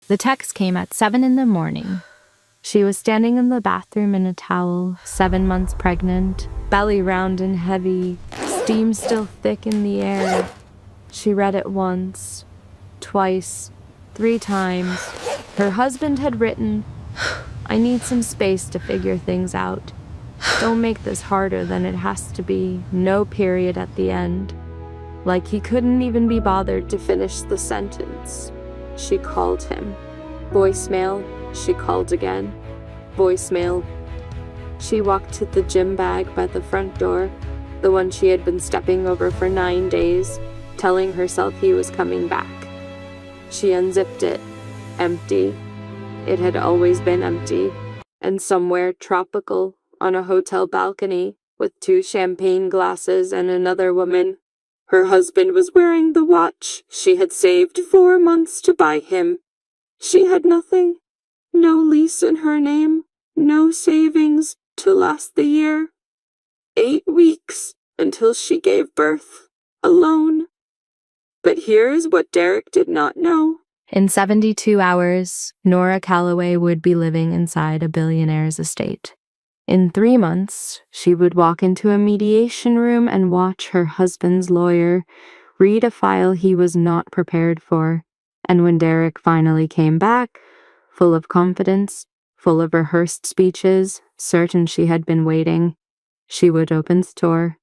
The text came at 7 in the morning. She was standing in the bathroom in a towel, 7 months pregnant, belly round and heavy, steam still thick in the air. She read it once, twice, 3 times. Her husband had written, "I need some space to figure things out. Don't make this harder than it has to be. No period at the end." Like he couldn't even be bothered to finish the sentence. She called him. Voicemail. She called again. Voicemail. She walked to the gym bag by the front door, the one she had been stepping over for 9 days, telling herself he was coming back. She unzipped it. Empty. It had always been empty. And somewhere tropical, on a hotel balcony, with 2 champagne glasses and another woman, her husband was wearing the watch she had saved 4 months to buy him. She had nothing. No lease in her name. No savings to last the year. 8 weeks until she gave birth. Alone. But here's what Derek did not know. In 72 hours, Nora Calloway would be living inside a billionaire's estate. In 3 months, she would walk into a mediation room and watch her husband's lawyer read a file he was not prepared for. And when Derek finally came back, full of confidence, full of rehearsed speeches, certain she had been waiting, she would open the door,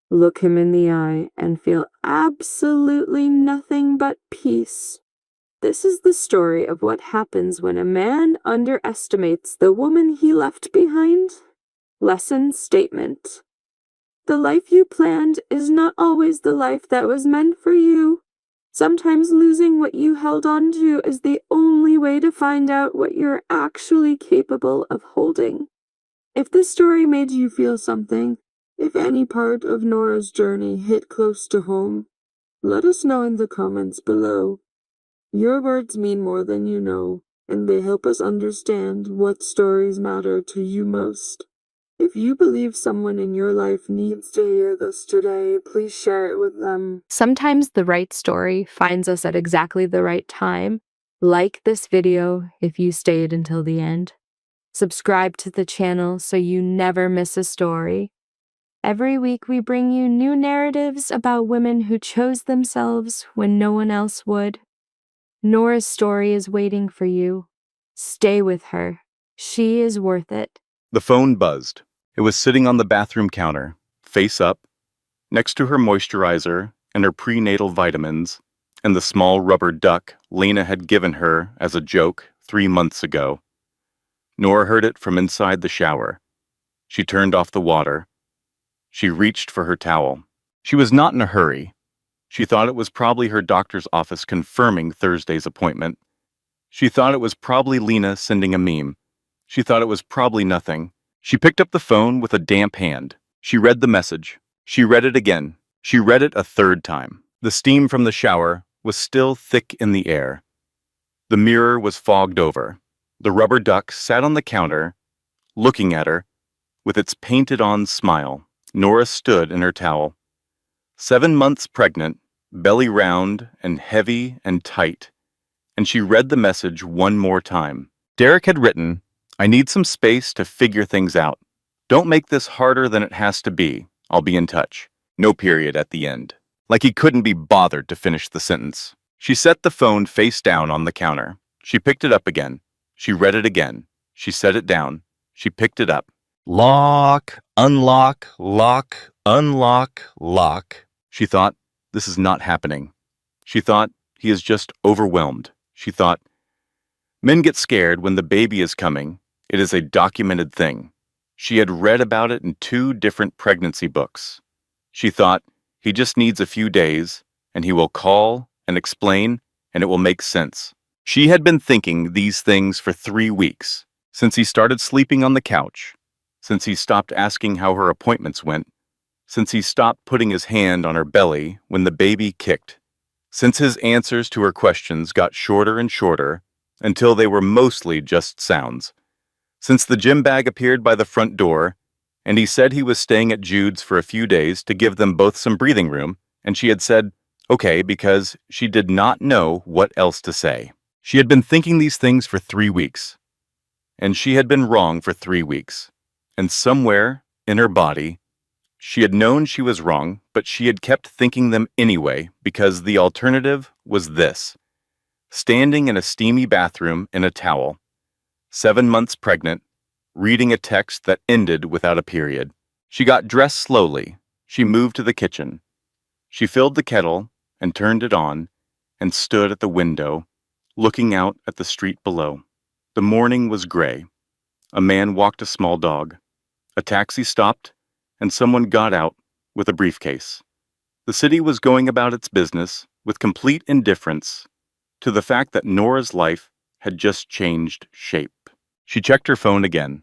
look him in the eye, and feel absolutely nothing but peace. This is the story of what happens when a man underestimates the woman he left behind. Lesson statement. The life you planned is not always the life that was meant for you. Sometimes losing what you held on to is the only way to find out what you're actually capable of holding. If this story made you feel something, if any part of Nora's journey hit close to home, let us know in the comments below. Your words mean more than you know, and they help us understand what stories matter to you most. If you believe someone in your life needs to hear this today, please share it with them. Sometimes the right story finds us at exactly the right time. Like this video if you stayed until the end. Subscribe to the channel so you never miss a story. Every week we bring you new narratives about women who chose themselves when no one else would. Nora's story is waiting for you. Stay with her. She is worth it. The phone buzzed. It was sitting on the bathroom counter, face up, next to her moisturizer and her prenatal vitamins, and the small rubber duck Lena had given her as a joke 3 months ago. Nora heard it from inside the shower. She turned off the water. She reached for her towel. She was not in a hurry. She thought it was probably her doctor's office confirming Thursday's appointment. She thought it was probably Lena sending a meme. She thought it was probably nothing. She picked up the phone with a damp hand. She read the message. She read it again. She read it a 3rd time. The steam from the shower was still thick in the air. The mirror was fogged over. The rubber duck sat on the counter, looking at her, with its painted-on smile. Nora stood in her towel. 7 months pregnant, belly round and heavy and tight, and she read the message one more time. Derek had written, "I need some space to figure things out. Don't make this harder than it has to be. I'll be in touch." No period at the end. Like he couldn't be bothered to finish the sentence. She set the phone face down on the counter. She picked it up again. She read it again. She set it down. She picked it up. Lock, unlock, lock, unlock, lock. She thought, this is not happening. She thought, he is just overwhelmed. She thought, men get scared when the baby is coming. It is a documented thing. She had read about it in 2 different pregnancy books. She thought, he just needs a few days, and he will call and explain, and it will make sense. She had been thinking these things for 3 weeks, since he started sleeping on the couch, since he stopped asking how her appointments went, since he stopped putting his hand on her belly when the baby kicked, since his answers to her questions got shorter and shorter until they were mostly just sounds, since the gym bag appeared by the front door, and he said he was staying at Jude's for a few days to give them both some breathing room, and she had said, okay, because she did not know what else to say. She had been thinking these things for 3 weeks, and she had been wrong for 3 weeks. And somewhere in her body, she had known she was wrong, but she had kept thinking them anyway because the alternative was this: standing in a steamy bathroom in a towel, 7 months pregnant, reading a text that ended without a period. She got dressed slowly. She moved to the kitchen. She filled the kettle and turned it on and stood at the window, looking out at the street below. The morning was gray. A man walked a small dog. A taxi stopped, and someone got out with a briefcase. The city was going about its business with complete indifference to the fact that Nora's life had just changed shape. She checked her phone again.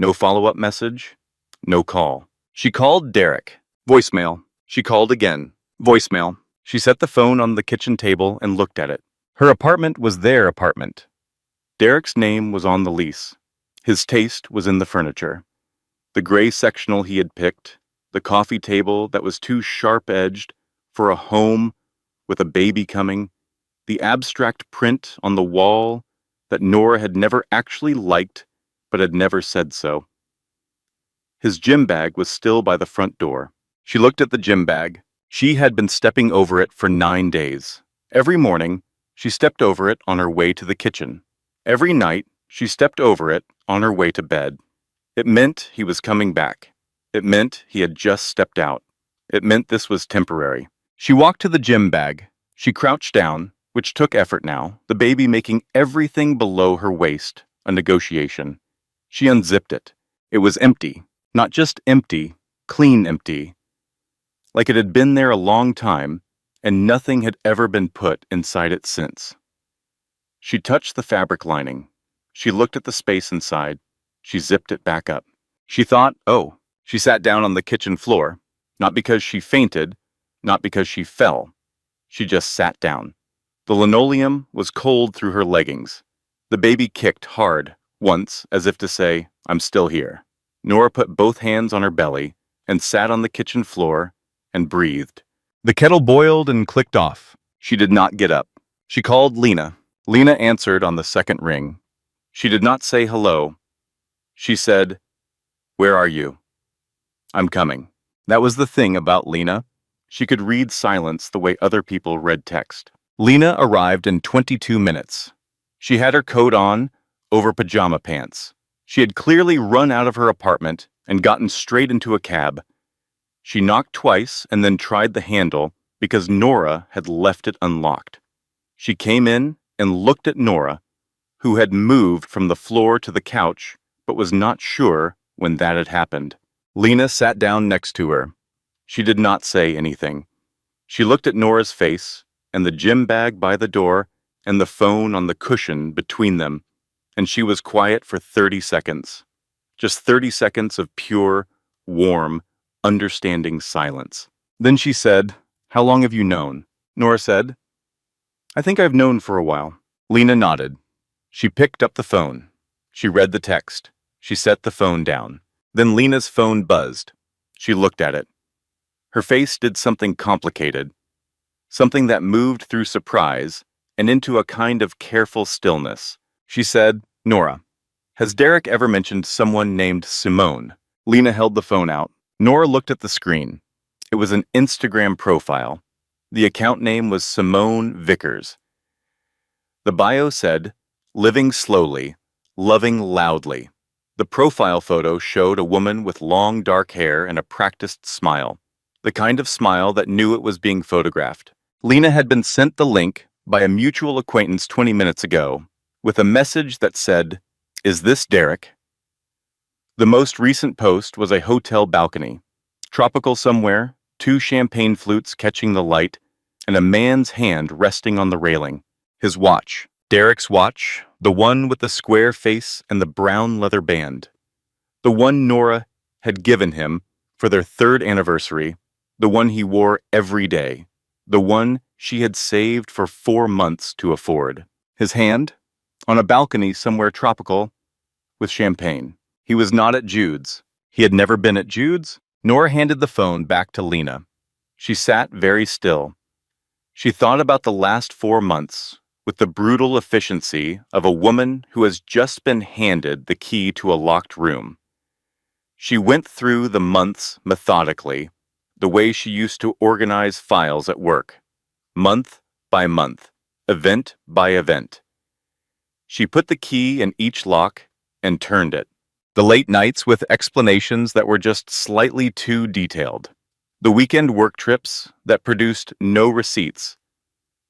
No follow-up message, no call. She called Derek. Voicemail. She called again. Voicemail. She set the phone on the kitchen table and looked at it. Her apartment was their apartment. Derek's name was on the lease. His taste was in the furniture. The gray sectional he had picked, the coffee table that was too sharp-edged for a home with a baby coming, the abstract print on the wall that Nora had never actually liked but had never said so. His gym bag was still by the front door. She looked at the gym bag. She had been stepping over it for 9 days. Every morning, she stepped over it on her way to the kitchen. Every night, she stepped over it on her way to bed. It meant he was coming back. It meant he had just stepped out. It meant this was temporary. She walked to the gym bag. She crouched down, which took effort now, the baby making everything below her waist a negotiation. She unzipped it. It was empty. Not just empty, clean empty. Like it had been there a long time, and nothing had ever been put inside it since. She touched the fabric lining. She looked at the space inside. She zipped it back up. She thought, oh. She sat down on the kitchen floor, not because she fainted, not because she fell. She just sat down. The linoleum was cold through her leggings. The baby kicked hard, once, as if to say, I'm still here. Nora put both hands on her belly and sat on the kitchen floor and breathed. The kettle boiled and clicked off. She did not get up. She called Lena. Lena answered on the second ring. She did not say hello. She said, "Where are you?" "I'm coming." That was the thing about Lena. She could read silence the way other people read text. Lena arrived in 22 minutes. She had her coat on, over pajama pants. She had clearly run out of her apartment and gotten straight into a cab. She knocked twice and then tried the handle because Nora had left it unlocked. She came in and looked at Nora, who had moved from the floor to the couch but was not sure when that had happened. Lena sat down next to her. She did not say anything. She looked at Nora's face and the gym bag by the door and the phone on the cushion between them, and she was quiet for 30 seconds. Just 30 seconds of pure, warm, understanding silence. Then she said, "How long have you known?" Nora said, "I think I've known for a while." Lena nodded. She picked up the phone. She read the text. She set the phone down. Then Lena's phone buzzed. She looked at it. Her face did something complicated, something that moved through surprise and into a kind of careful stillness. She said, "Nora, has Derek ever mentioned someone named Simone?" Lena held the phone out. Nora looked at the screen. It was an Instagram profile. The account name was Simone Vickers. The bio said, "Living slowly, loving loudly." The profile photo showed a woman with long dark hair and a practiced smile, the kind of smile that knew it was being photographed. Lena had been sent the link by a mutual acquaintance 20 minutes ago, with a message that said, "Is this Derek?" The most recent post was a hotel balcony, tropical somewhere, 2 champagne flutes catching the light, and a man's hand resting on the railing. His watch, Derek's watch, the one with the square face and the brown leather band. The one Nora had given him for their 3rd anniversary, the one he wore every day, the one she had saved for 4 months to afford. His hand, on a balcony somewhere tropical, with champagne. He was not at Jude's. He had never been at Jude's. Nora handed the phone back to Lena. She sat very still. She thought about the last 4 months, with the brutal efficiency of a woman who has just been handed the key to a locked room. She went through the months methodically, the way she used to organize files at work, month by month, event by event. She put the key in each lock and turned it. The late nights with explanations that were just slightly too detailed. The weekend work trips that produced no receipts.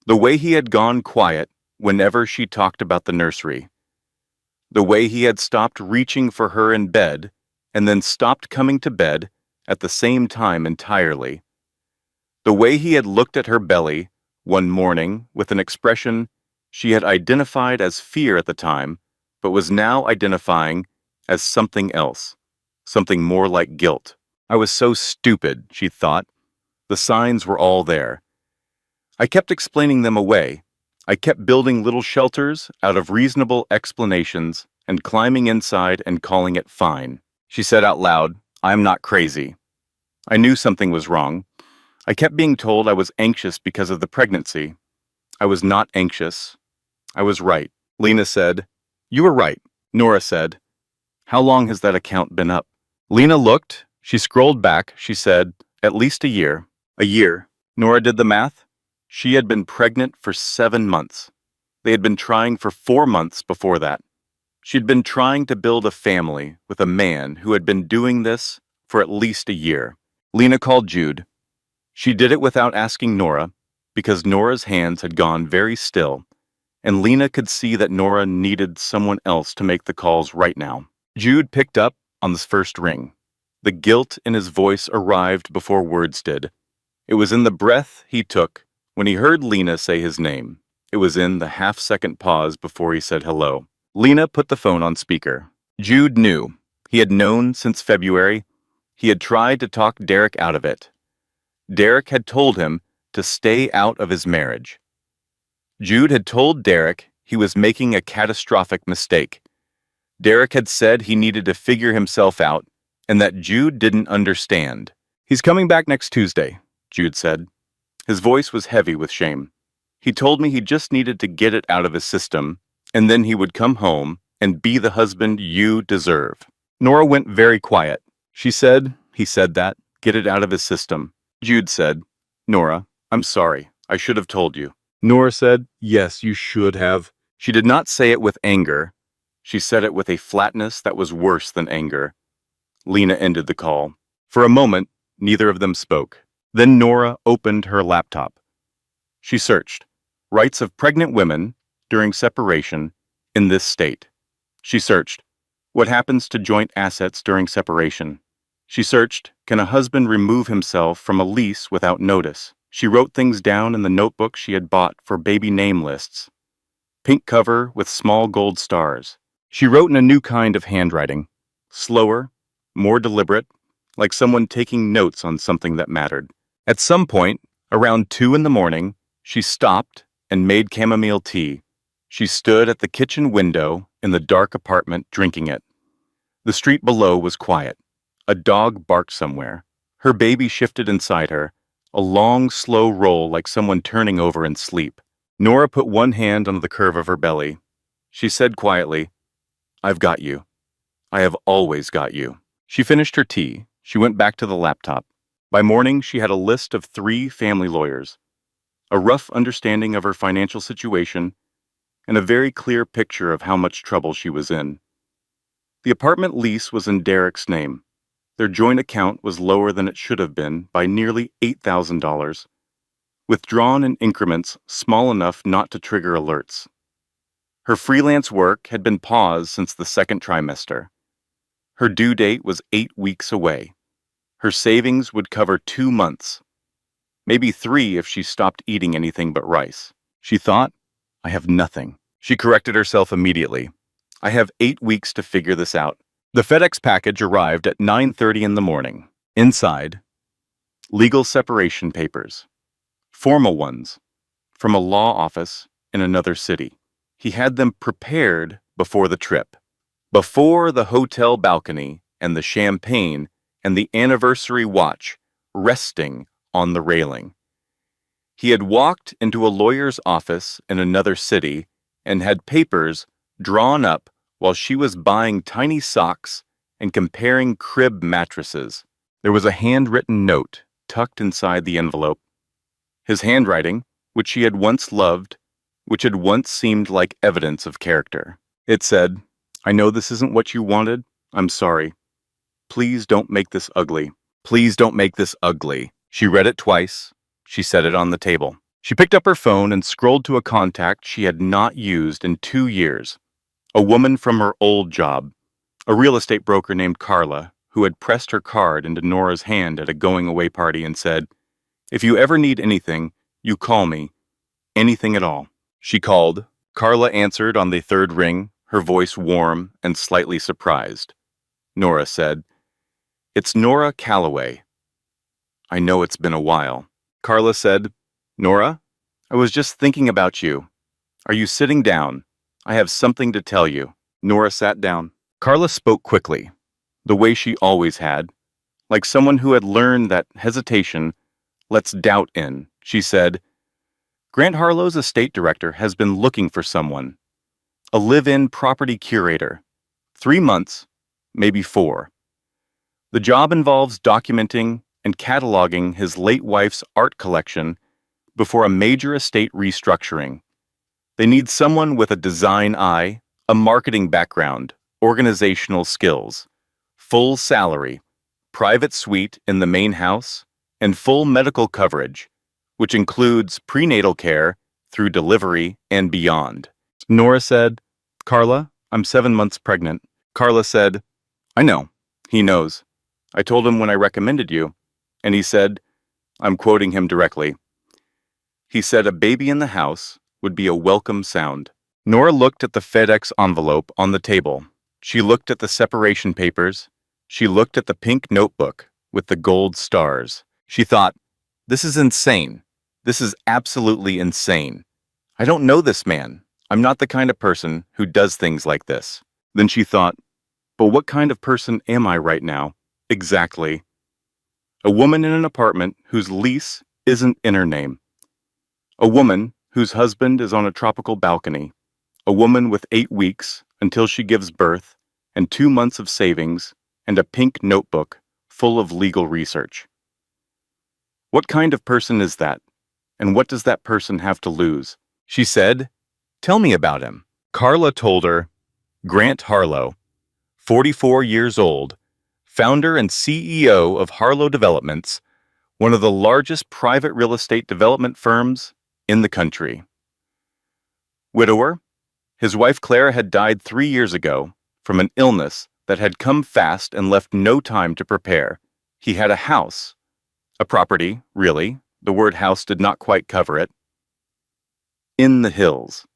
The way he had gone quiet whenever she talked about the nursery. The way he had stopped reaching for her in bed and then stopped coming to bed at the same time entirely. The way he had looked at her belly one morning with an expression she had identified as fear at the time, but was now identifying as something else, something more like guilt. I was so stupid, she thought. The signs were all there. I kept explaining them away. I kept building little shelters out of reasonable explanations and climbing inside and calling it fine. She said out loud, "I'm not crazy." I knew something was wrong. I kept being told I was anxious because of the pregnancy. I was not anxious. I was right. Lena said, "You were right." Nora said, "How long has that account been up?" Lena looked. She scrolled back. She said, "At least a year." A year. Nora did the math. She had been pregnant for 7 months. They had been trying for 4 months before that. She'd been trying to build a family with a man who had been doing this for at least a year. Lena called Jude. She did it without asking Nora, because Nora's hands had gone very still, and Lena could see that Nora needed someone else to make the calls right now. Jude picked up on this first ring. The guilt in his voice arrived before words did. It was in the breath he took when he heard Lena say his name. It was in the half-second pause before he said hello. Lena put the phone on speaker. Jude knew. He had known since February. He had tried to talk Derek out of it. Derek had told him to stay out of his marriage. Jude had told Derek he was making a catastrophic mistake. Derek had said he needed to figure himself out and that Jude didn't understand. "He's coming back next Tuesday," Jude said. His voice was heavy with shame. "He told me he just needed to get it out of his system, and then he would come home and be the husband you deserve." Nora went very quiet. She said, "He said that, get it out of his system." Jude said, "Nora, I'm sorry. I should have told you." Nora said, "Yes, you should have." She did not say it with anger. She said it with a flatness that was worse than anger. Lena ended the call. For a moment, neither of them spoke. Then Nora opened her laptop. She searched, "Rights of pregnant women during separation in this state." She searched, "What happens to joint assets during separation?" She searched, "Can a husband remove himself from a lease without notice?" She wrote things down in the notebook she had bought for baby name lists. Pink cover with small gold stars. She wrote in a new kind of handwriting. Slower, more deliberate, like someone taking notes on something that mattered. At some point, around 2 in the morning, she stopped and made chamomile tea. She stood at the kitchen window in the dark apartment drinking it. The street below was quiet. A dog barked somewhere. Her baby shifted inside her, a long, slow roll like someone turning over in sleep. Nora put one hand on the curve of her belly. She said quietly, "I've got you. I have always got you." She finished her tea. She went back to the laptop. By morning, she had a list of 3 family lawyers, a rough understanding of her financial situation, and a very clear picture of how much trouble she was in. The apartment lease was in Derek's name. Their joint account was lower than it should have been by nearly $8,000, withdrawn in increments small enough not to trigger alerts. Her freelance work had been paused since the 2nd trimester. Her due date was 8 weeks away. Her savings would cover 2 months, maybe 3 if she stopped eating anything but rice. She thought, "I have nothing." She corrected herself immediately. "I have 8 weeks to figure this out." The FedEx package arrived at 9:30 in the morning. Inside, legal separation papers. Formal ones, from a law office in another city. He had them prepared before the trip. Before the hotel balcony and the champagne and the anniversary watch resting on the railing. He had walked into a lawyer's office in another city and had papers drawn up while she was buying tiny socks and comparing crib mattresses. There was a handwritten note tucked inside the envelope. His handwriting, which she had once loved, which had once seemed like evidence of character. It said, "I know this isn't what you wanted. I'm sorry. Please don't make this ugly. Please don't make this ugly." She read it twice. She set it on the table. She picked up her phone and scrolled to a contact she had not used in 2 years. A woman from her old job, a real estate broker named Carla, who had pressed her card into Nora's hand at a going-away party and said, "If you ever need anything, you call me. Anything at all." She called. Carla answered on the third ring, her voice warm and slightly surprised. Nora said, "It's Nora Calloway." "I know it's been a while." Carla said, "Nora, I was just thinking about you. Are you sitting down? I have something to tell you." Nora sat down. Carla spoke quickly, the way she always had, like someone who had learned that hesitation lets doubt in. She said, "Grant Harlow's estate director has been looking for someone. A live-in property curator. 3 months, maybe 4. The job involves documenting and cataloging his late wife's art collection before a major estate restructuring. They need someone with a design eye, a marketing background, organizational skills, full salary, private suite in the main house, and full medical coverage, which includes prenatal care through delivery and beyond." Nora said, "Carla, I'm 7 months pregnant." Carla said, "I know. He knows. I told him when I recommended you, and he said," I'm quoting him directly, "he said a baby in the house would be a welcome sound." Nora looked at the FedEx envelope on the table. She looked at the separation papers. She looked at the pink notebook with the gold stars. She thought, "This is insane. This is absolutely insane. I don't know this man. I'm not the kind of person who does things like this." Then she thought, "But what kind of person am I right now? Exactly. A woman in an apartment whose lease isn't in her name. A woman whose husband is on a tropical balcony. A woman with 8 weeks until she gives birth and 2 months of savings and a pink notebook full of legal research. What kind of person is that? And what does that person have to lose?" She said, "Tell me about him." Carla told her, Grant Harlow, 44 years old, founder and CEO of Harlow Developments, one of the largest private real estate development firms in the country. Widower, his wife Claire had died 3 years ago from an illness that had come fast and left no time to prepare. He had a house, a property, really, the word house did not quite cover it, in the hills.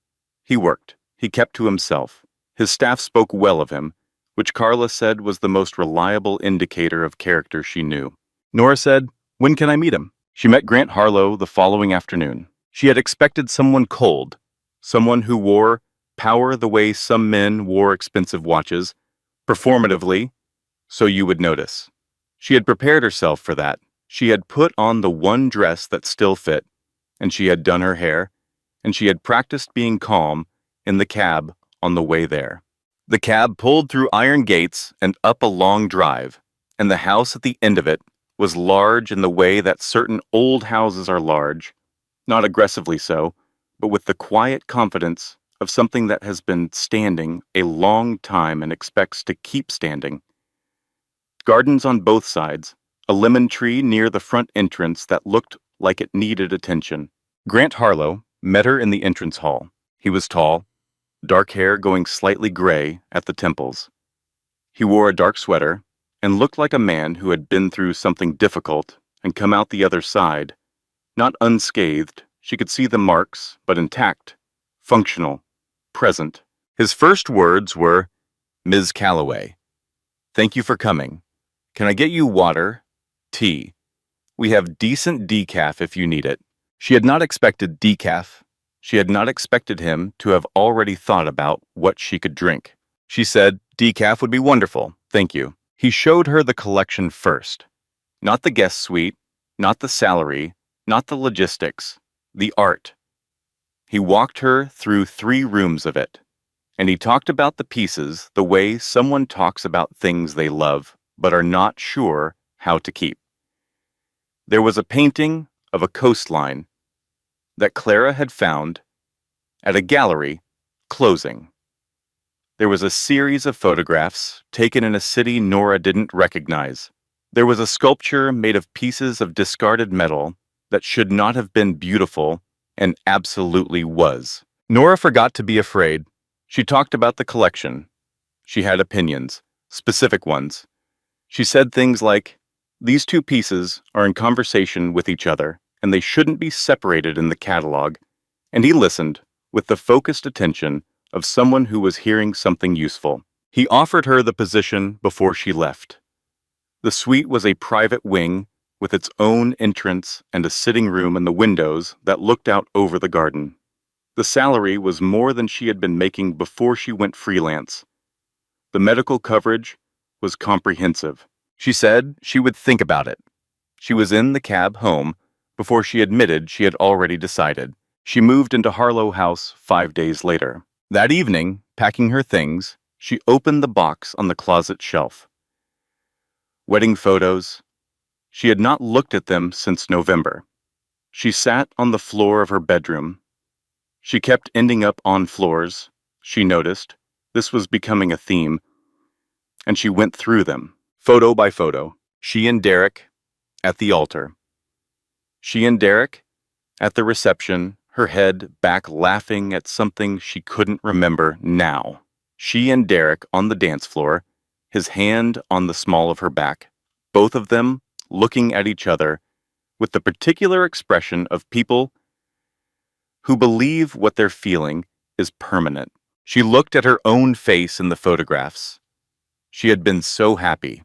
He worked. He kept to himself. His staff spoke well of him, which Carla said was the most reliable indicator of character she knew. Nora said, "When can I meet him?" She met Grant Harlow the following afternoon. She had expected someone cold, someone who wore power the way some men wore expensive watches, performatively, so you would notice. She had prepared herself for that. She had put on the one dress that still fit, and she had done her hair, and she had practiced being calm in the cab on the way there. The cab pulled through iron gates and up a long drive, and the house at the end of it was large in the way that certain old houses are large, not aggressively so, but with the quiet confidence of something that has been standing a long time and expects to keep standing. Gardens on both sides, a lemon tree near the front entrance that looked like it needed attention. Grant Harlow met her in the entrance hall. He was tall, dark hair going slightly gray at the temples. He wore a dark sweater and looked like a man who had been through something difficult and come out the other side. Not unscathed, she could see the marks, but intact, functional, present. His first words were, "Ms. Calloway, thank you for coming. Can I get you water? Tea? We have decent decaf if you need it." She had not expected decaf. She had not expected him to have already thought about what she could drink. She said, "Decaf would be wonderful, thank you." He showed her the collection first. Not the guest suite, not the salary, not the logistics, the art. He walked her through 3 rooms of it, and he talked about the pieces the way someone talks about things they love but are not sure how to keep. There was a painting of a coastline that Clara had found at a gallery closing. There was a series of photographs taken in a city Nora didn't recognize. There was a sculpture made of pieces of discarded metal that should not have been beautiful and absolutely was. Nora forgot to be afraid. She talked about the collection. She had opinions, specific ones. She said things like, "These 2 pieces are in conversation with each other, and they shouldn't be separated in the catalog." And he listened with the focused attention of someone who was hearing something useful. He offered her the position before she left. The suite was a private wing with its own entrance and a sitting room and the windows that looked out over the garden. The salary was more than she had been making before she went freelance. The medical coverage was comprehensive. She said she would think about it. She was in the cab home before she admitted she had already decided. She moved into Harlow House 5 days later. That evening, packing her things, she opened the box on the closet shelf. Wedding photos. She had not looked at them since November. She sat on the floor of her bedroom. She kept ending up on floors, she noticed. This was becoming a theme. And she went through them, photo by photo. She and Derek at the altar. She and Derek at the reception, her head back laughing at something she couldn't remember now. She and Derek on the dance floor, his hand on the small of her back, both of them looking at each other with the particular expression of people who believe what they're feeling is permanent. She looked at her own face in the photographs. She had been so happy,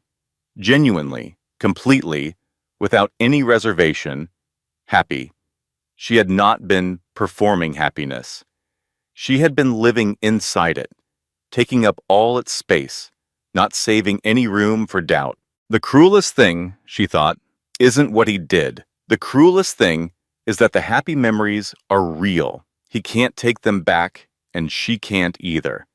genuinely, completely, without any reservation, happy. She had not been performing happiness. She had been living inside it, taking up all its space, not saving any room for doubt. The cruelest thing, she thought, isn't what he did. The cruelest thing is that the happy memories are real. He can't take them back, and she can't either.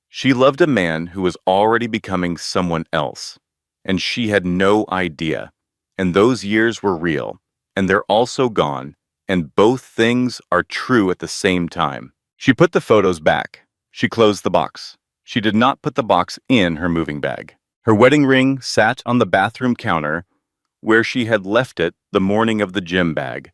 She loved a man who was already becoming someone else, and she had no idea. And those years were real, and they're also gone, and both things are true at the same time. She put the photos back. She closed the box. She did not put the box in her moving bag. Her wedding ring sat on the bathroom counter where she had left it the morning of the gym bag.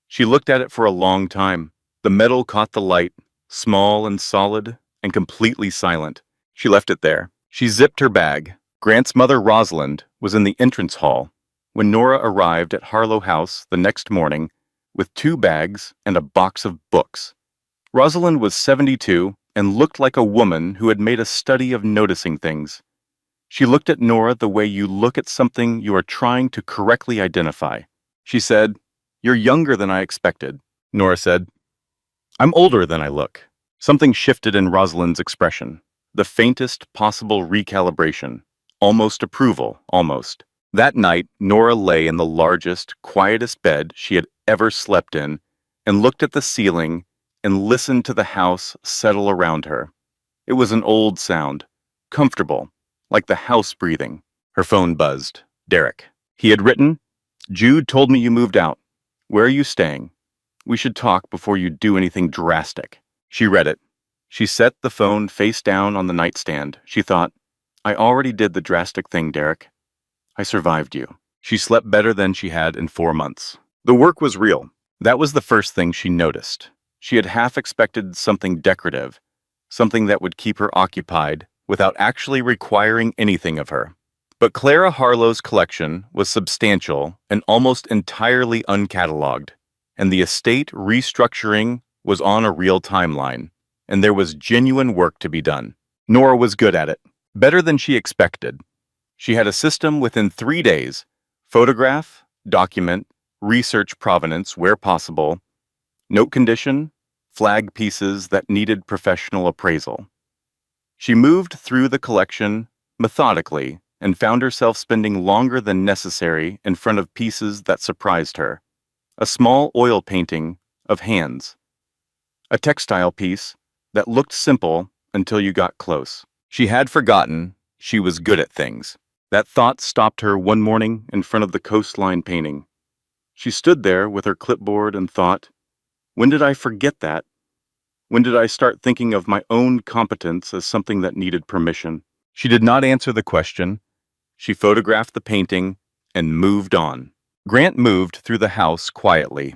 She looked at it for a long time. The metal caught the light, small and solid and completely silent. She left it there. She zipped her bag. Grant's mother, Rosalind, was in the entrance hall when Nora arrived at Harlow House the next morning with 2 bags and a box of books. Rosalind was 72 and looked like a woman who had made a study of noticing things. She looked at Nora the way you look at something you are trying to correctly identify. She said, "You're younger than I expected." Nora said, "I'm older than I look." Something shifted in Rosalind's expression. The faintest possible recalibration. Almost approval, almost. That night, Nora lay in the largest, quietest bed she had ever slept in and looked at the ceiling and listened to the house settle around her. It was an old sound, comfortable, like the house breathing. Her phone buzzed. Derek. He had written, "Jude told me you moved out. Where are you staying? We should talk before you do anything drastic." She read it. She set the phone face down on the nightstand. She thought, "I already did the drastic thing, Derek. I survived you." She slept better than she had in 4 months. The work was real. That was the first thing she noticed. She had half expected something decorative, something that would keep her occupied without actually requiring anything of her. But Clara Harlow's collection was substantial and almost entirely uncatalogued, and the estate restructuring was on a real timeline, and there was genuine work to be done. Nora was good at it, better than she expected. She had a system within 3 days: photograph, document, research provenance where possible, note condition, flag pieces that needed professional appraisal. She moved through the collection methodically and found herself spending longer than necessary in front of pieces that surprised her. a small oil painting of hands, a textile piece that looked simple until you got close. She had forgotten she was good at things. That thought stopped her one morning in front of the coastline painting. She stood there with her clipboard and thought, when did I forget that? When did I start thinking of my own competence as something that needed permission? She did not answer the question. She photographed the painting and moved on. Grant moved through the house quietly.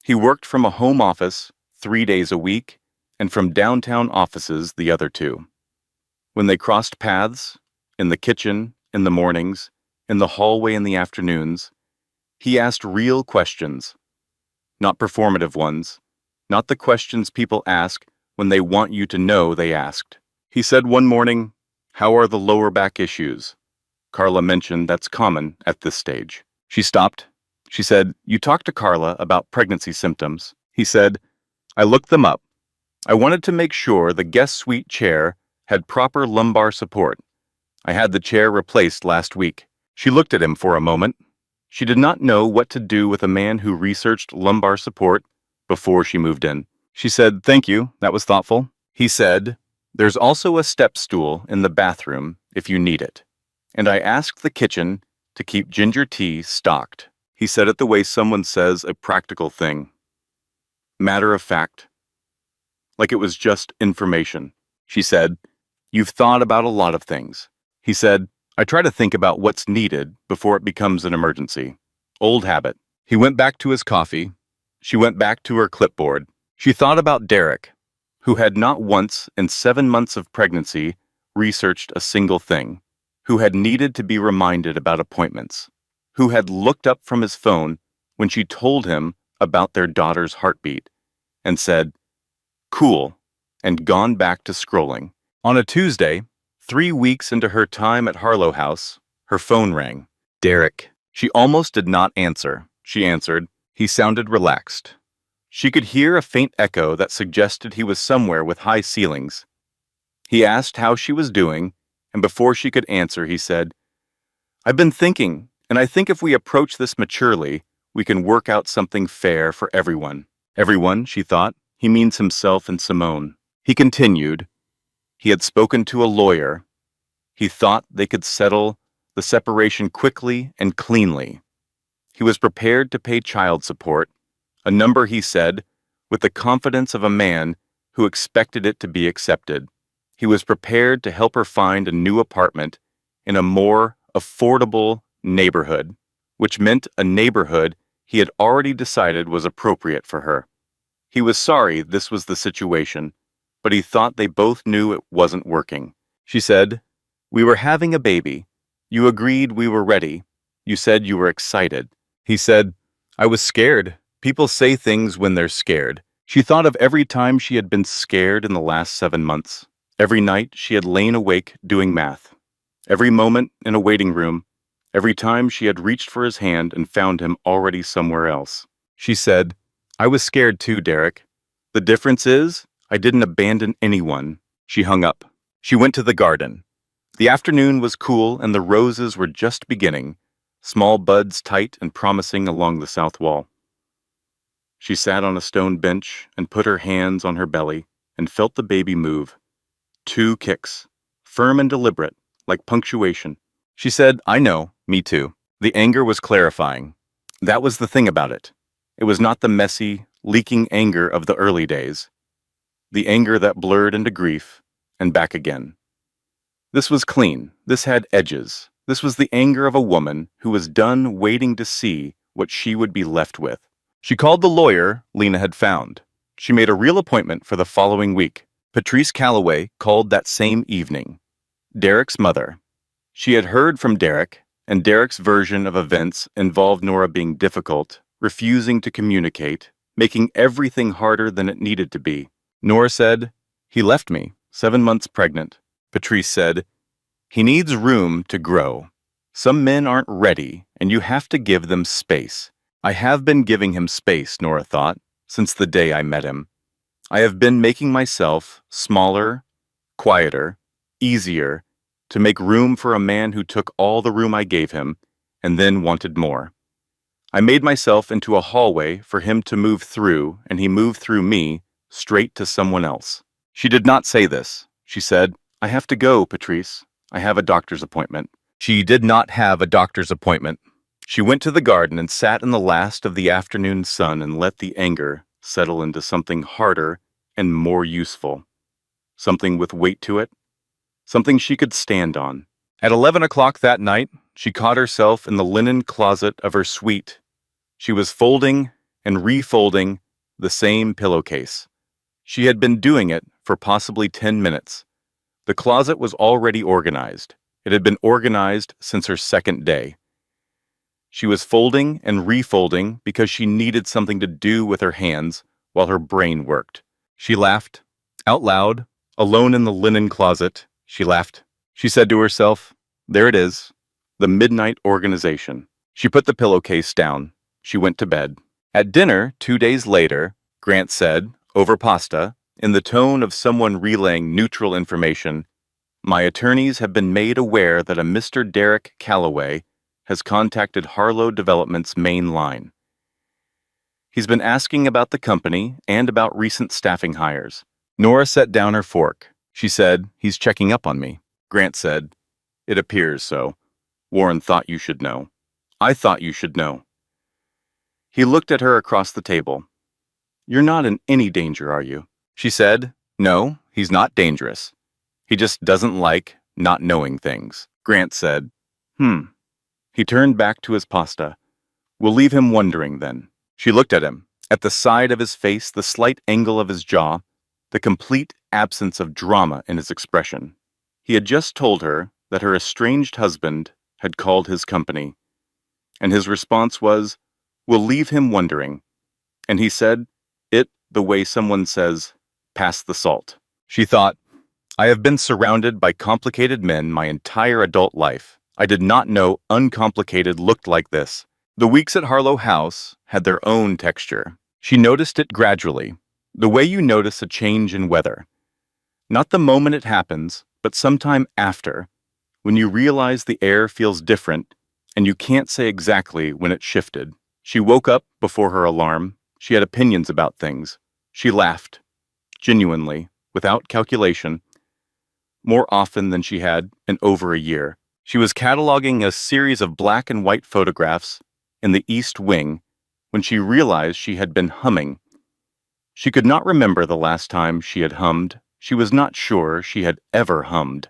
He worked from a home office 3 days a week and from downtown offices the other 2. When they crossed paths, in the kitchen, in the mornings, in the hallway in the afternoons, he asked real questions, not performative ones, not the questions people ask when they want you to know they asked. He said one morning, "How are the lower back issues?" Carla mentioned that's common at this stage. She stopped. She said, "You talked to Carla about pregnancy symptoms." He said, "I looked them up. I wanted to make sure the guest suite chair had proper lumbar support. I had the chair replaced last week." She looked at him for a moment. She did not know what to do with a man who researched lumbar support before she moved in. She said, "Thank you, that was thoughtful." He said, "There's also a step stool in the bathroom if you need it. And I asked the kitchen to keep ginger tea stocked." He said it the way someone says a practical thing. Matter of fact. Like it was just information. She said, "You've thought about a lot of things." He said, "I try to think about what's needed before it becomes an emergency." Old habit. He went back to his coffee. She went back to her clipboard. She thought about Derek, who had not once in 7 months of pregnancy researched a single thing, who had needed to be reminded about appointments, who had looked up from his phone when she told him about their daughter's heartbeat and said, "Cool," and gone back to scrolling. On a Tuesday, 3 weeks into her time at Harlow House, her phone rang. Derek. She almost did not answer. She answered. He sounded relaxed. She could hear a faint echo that suggested he was somewhere with high ceilings. He asked how she was doing, and before she could answer, he said, "I've been thinking, and I think if we approach this maturely, we can work out something fair for everyone." Everyone, she thought. He means himself and Simone. He continued. He had spoken to a lawyer. He thought they could settle the separation quickly and cleanly. He was prepared to pay child support, a number, he said, with the confidence of a man who expected it to be accepted. He was prepared to help her find a new apartment in a more affordable neighborhood, which meant a neighborhood he had already decided was appropriate for her. He was sorry this was the situation, but he thought they both knew it wasn't working. She said, "We were having a baby. You agreed we were ready. You said you were excited." He said, "I was scared. People say things when they're scared." She thought of every time she had been scared in the last 7 months. Every night she had lain awake doing math. Every moment in a waiting room. Every time she had reached for his hand and found him already somewhere else. She said, "I was scared too, Derek. The difference is, I didn't abandon anyone." She hung up. She went to the garden. The afternoon was cool and the roses were just beginning, small buds tight and promising along the south wall. She sat on a stone bench and put her hands on her belly and felt the baby move. 2 kicks, firm and deliberate, like punctuation. She said, "I know, me too." The anger was clarifying. That was the thing about it. It was not the messy, leaking anger of the early days. The anger that blurred into grief and back again. This was clean. This had edges. This was the anger of a woman who was done waiting to see what she would be left with. She called the lawyer Lena had found. She made a real appointment for the following week. Patrice Calloway called that same evening. Derek's mother. She had heard from Derek, and Derek's version of events involved Nora being difficult, refusing to communicate, making everything harder than it needed to be. Nora said, "He left me, 7 months pregnant." Patrice said, "He needs room to grow. Some men aren't ready, and you have to give them space." I have been giving him space, Nora thought, since the day I met him. I have been making myself smaller, quieter, easier, to make room for a man who took all the room I gave him and then wanted more. I made myself into a hallway for him to move through, and he moved through me, straight to someone else. She did not say this. She said, I have to go, Patrice. I have a doctor's appointment. She did not have a doctor's appointment. She went to the garden and sat in the last of the afternoon sun and let the anger settle into something harder and more useful. Something with weight to it. Something she could stand on. At 11 o'clock that night, she caught herself in the linen closet of her suite. She was folding and refolding the same pillowcase. She had been doing it for possibly 10 minutes. The closet was already organized. It had been organized since her second day. She was folding and refolding because she needed something to do with her hands while her brain worked. She laughed, out loud, alone in the linen closet. She laughed. She said to herself, there it is, the midnight organization. She put the pillowcase down. She went to bed. At dinner, 2 days later, Grant said, over pasta, in the tone of someone relaying neutral information, my attorneys have been made aware that a Mr. Derek Calloway has contacted Harlow Development's main line. He's been asking about the company and about recent staffing hires. Nora set down her fork. She said, he's checking up on me. Grant said, it appears so. Warren thought you should know. I thought you should know. He looked at her across the table. You're not in any danger, are you? She said, no, he's not dangerous. He just doesn't like not knowing things. Grant said, He turned back to his pasta. We'll leave him wondering then. She looked at him, at the side of his face, the slight angle of his jaw, the complete absence of drama in his expression. He had just told her that her estranged husband had called his company, and his response was, we'll leave him wondering. And he said it the way someone says, pass the salt. She thought, I have been surrounded by complicated men my entire adult life. I did not know uncomplicated looked like this. The weeks at Harlow House had their own texture. She noticed it gradually, the way you notice a change in weather. Not the moment it happens, but sometime after, when you realize the air feels different and you can't say exactly when it shifted. She woke up before her alarm. She had opinions about things. She laughed, genuinely, without calculation, more often than she had in over a year. She was cataloging a series of black and white photographs in the East Wing when she realized she had been humming. She could not remember the last time she had hummed. She was not sure she had ever hummed.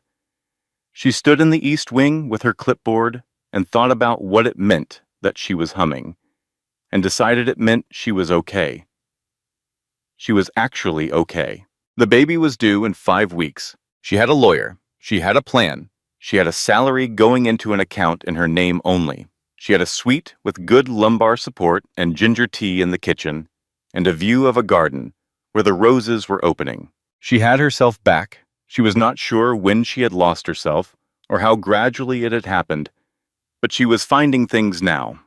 She stood in the East Wing with her clipboard and thought about what it meant that she was humming, and decided it meant she was okay. She was actually okay. The baby was due in 5 weeks. She had a lawyer. She had a plan. She had a salary going into an account in her name only. She had a suite with good lumbar support and ginger tea in the kitchen, and a view of a garden where the roses were opening. She had herself back. She was not sure when she had lost herself or how gradually it had happened, but she was finding things now.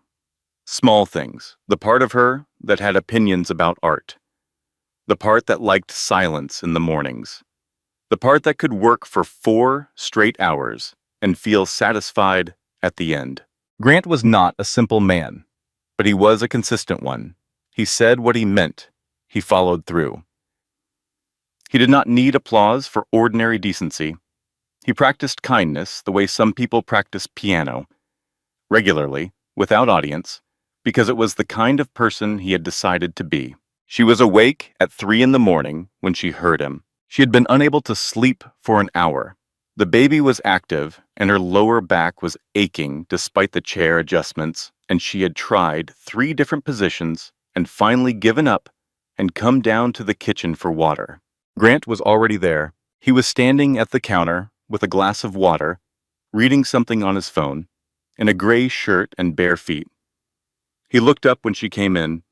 Small things, the part of her that had opinions about art, the part that liked silence in the mornings, the part that could work for 4 straight hours and feel satisfied at the end. Grant was not a simple man, but he was a consistent one. He said what he meant. He followed through. He did not need applause for ordinary decency. He practiced kindness the way some people practice piano, regularly, without audience, because it was the kind of person he had decided to be. She was awake at 3 in the morning when she heard him. She had been unable to sleep for an hour. The baby was active, and her lower back was aching despite the chair adjustments, and she had tried 3 different positions and finally given up and come down to the kitchen for water. Grant was already there. He was standing at the counter with a glass of water, reading something on his phone, in a gray shirt and bare feet. He looked up when she came in.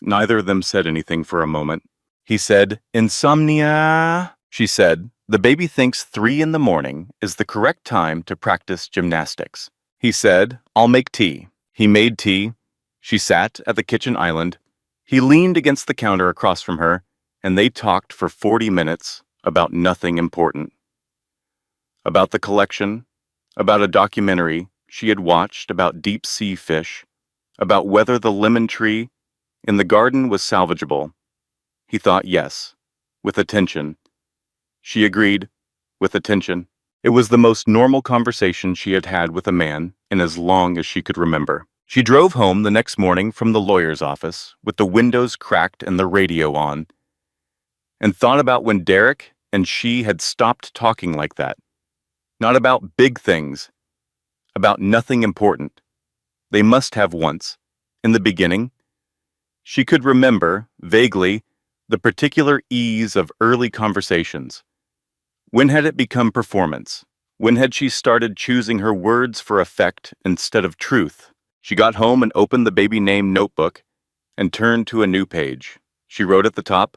Neither of them said anything for a moment. He said, "Insomnia?" She said, "The baby thinks 3 in the morning is the correct time to practice gymnastics." He said, "I'll make tea." He made tea. She sat at the kitchen island. He leaned against the counter across from her, and they talked for 40 minutes about nothing important. About the collection, about a documentary she had watched about deep-sea fish, about whether the lemon tree in the garden was salvageable. He thought yes, with attention. She agreed, with attention. It was the most normal conversation she had had with a man in as long as she could remember. She drove home the next morning from the lawyer's office with the windows cracked and the radio on, and thought about when Derek and she had stopped talking like that. Not about big things, about nothing important. They must have once, in the beginning. She could remember, vaguely, the particular ease of early conversations. When had it become performance? When had she started choosing her words for effect instead of truth? She got home and opened the baby name notebook and turned to a new page. She wrote at the top,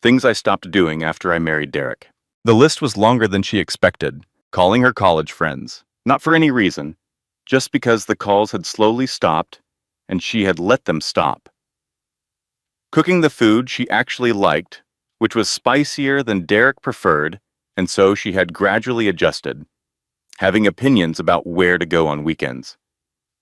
"Things I stopped doing after I married Derek." The list was longer than she expected, calling her college friends, not for any reason, just because the calls had slowly stopped and she had let them stop. Cooking the food she actually liked, which was spicier than Derek preferred, and so she had gradually adjusted, having opinions about where to go on weekends,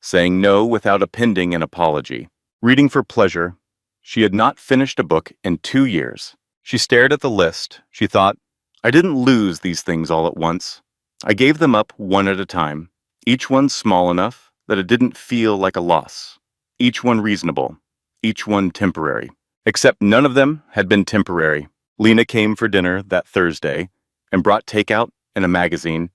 saying no without appending an apology, reading for pleasure. She had not finished a book in 2 years. She stared at the list. She thought, I didn't lose these things all at once. I gave them up one at a time, each one small enough that it didn't feel like a loss, each one reasonable, each one temporary. Except none of them had been temporary. Lena came for dinner that Thursday and brought takeout and a magazine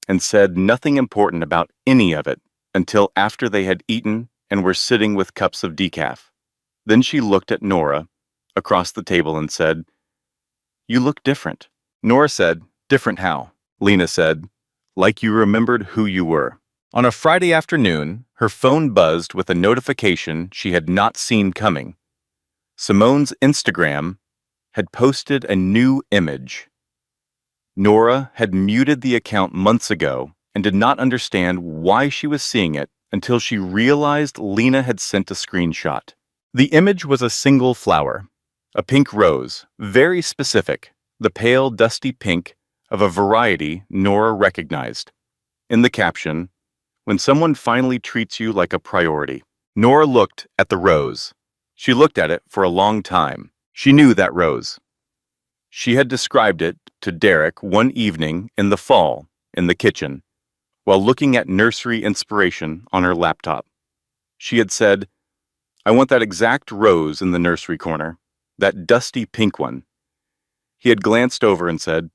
and said nothing important about any of it until after they had eaten and were sitting with cups of decaf. Then she looked at Nora across the table and said, "You look different." Nora said, "Different how?" Lena said, "Like you remembered who you were." On a Friday afternoon, her phone buzzed with a notification she had not seen coming. Simone's Instagram had posted a new image. Nora had muted the account months ago and did not understand why she was seeing it until she realized Lena had sent a screenshot. The image was a single flower, a pink rose, very specific, the pale, dusty pink of a variety Nora recognized. In the caption, "When someone finally treats you like a priority." Nora looked at the rose. She looked at it for a long time. She knew that rose. She had described it to Derek one evening in the fall in the kitchen, while looking at nursery inspiration on her laptop. She had said, "I want that exact rose in the nursery corner, that dusty pink one." He had glanced over and said,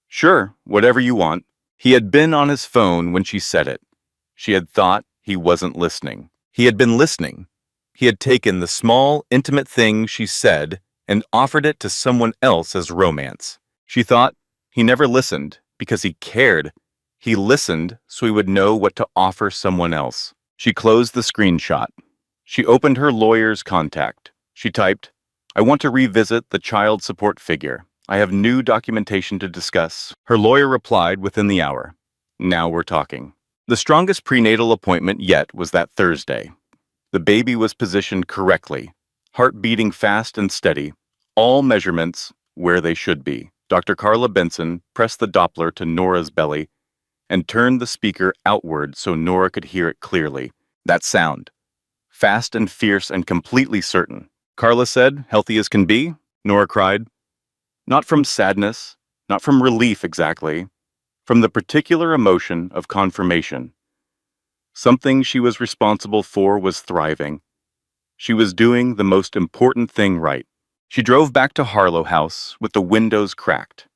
"Sure, whatever you want." He had been on his phone when she said it. She had thought he wasn't listening. He had been listening. He had taken the small, intimate thing she said and offered it to someone else as romance. She thought he never listened because he cared. He listened so he would know what to offer someone else. She closed the screenshot. She opened her lawyer's contact. She typed, "I want to revisit the child support figure. I have new documentation to discuss." Her lawyer replied within the hour. "Now we're talking." The strongest prenatal appointment yet was that Thursday. The baby was positioned correctly, heart beating fast and steady, all measurements where they should be. Dr. Carla Benson pressed the Doppler to Nora's belly and turned the speaker outward so Nora could hear it clearly. That sound, fast and fierce and completely certain. Carla said, "Healthy as can be?" Nora cried. Not from sadness, not from relief exactly, from the particular emotion of confirmation. Something she was responsible for was thriving. She was doing the most important thing right. She drove back to Harlow House with the windows cracked.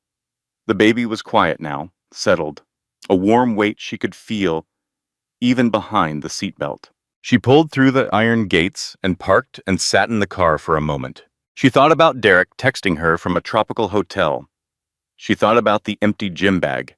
The baby was quiet now, settled, a warm weight she could feel even behind the seatbelt. She pulled through the iron gates and parked and sat in the car for a moment. She thought about Derek texting her from a tropical hotel. She thought about the empty gym bag.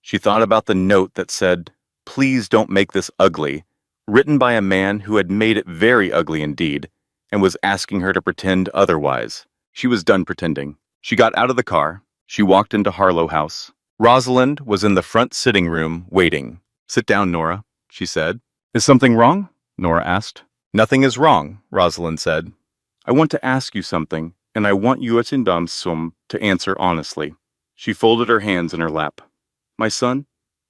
She thought about the note that said, "Please don't make this ugly," written by a man who had made it very ugly indeed, and was asking her to pretend otherwise. She was done pretending. She got out of the car. She walked into Harlow House. Rosalind was in the front sitting room, waiting. "Sit down, Nora," she said. "Is something wrong?" Nora asked. "Nothing is wrong," Rosalind said. "I want to ask you something, and I want you to answer honestly." She folded her hands in her lap. "My son?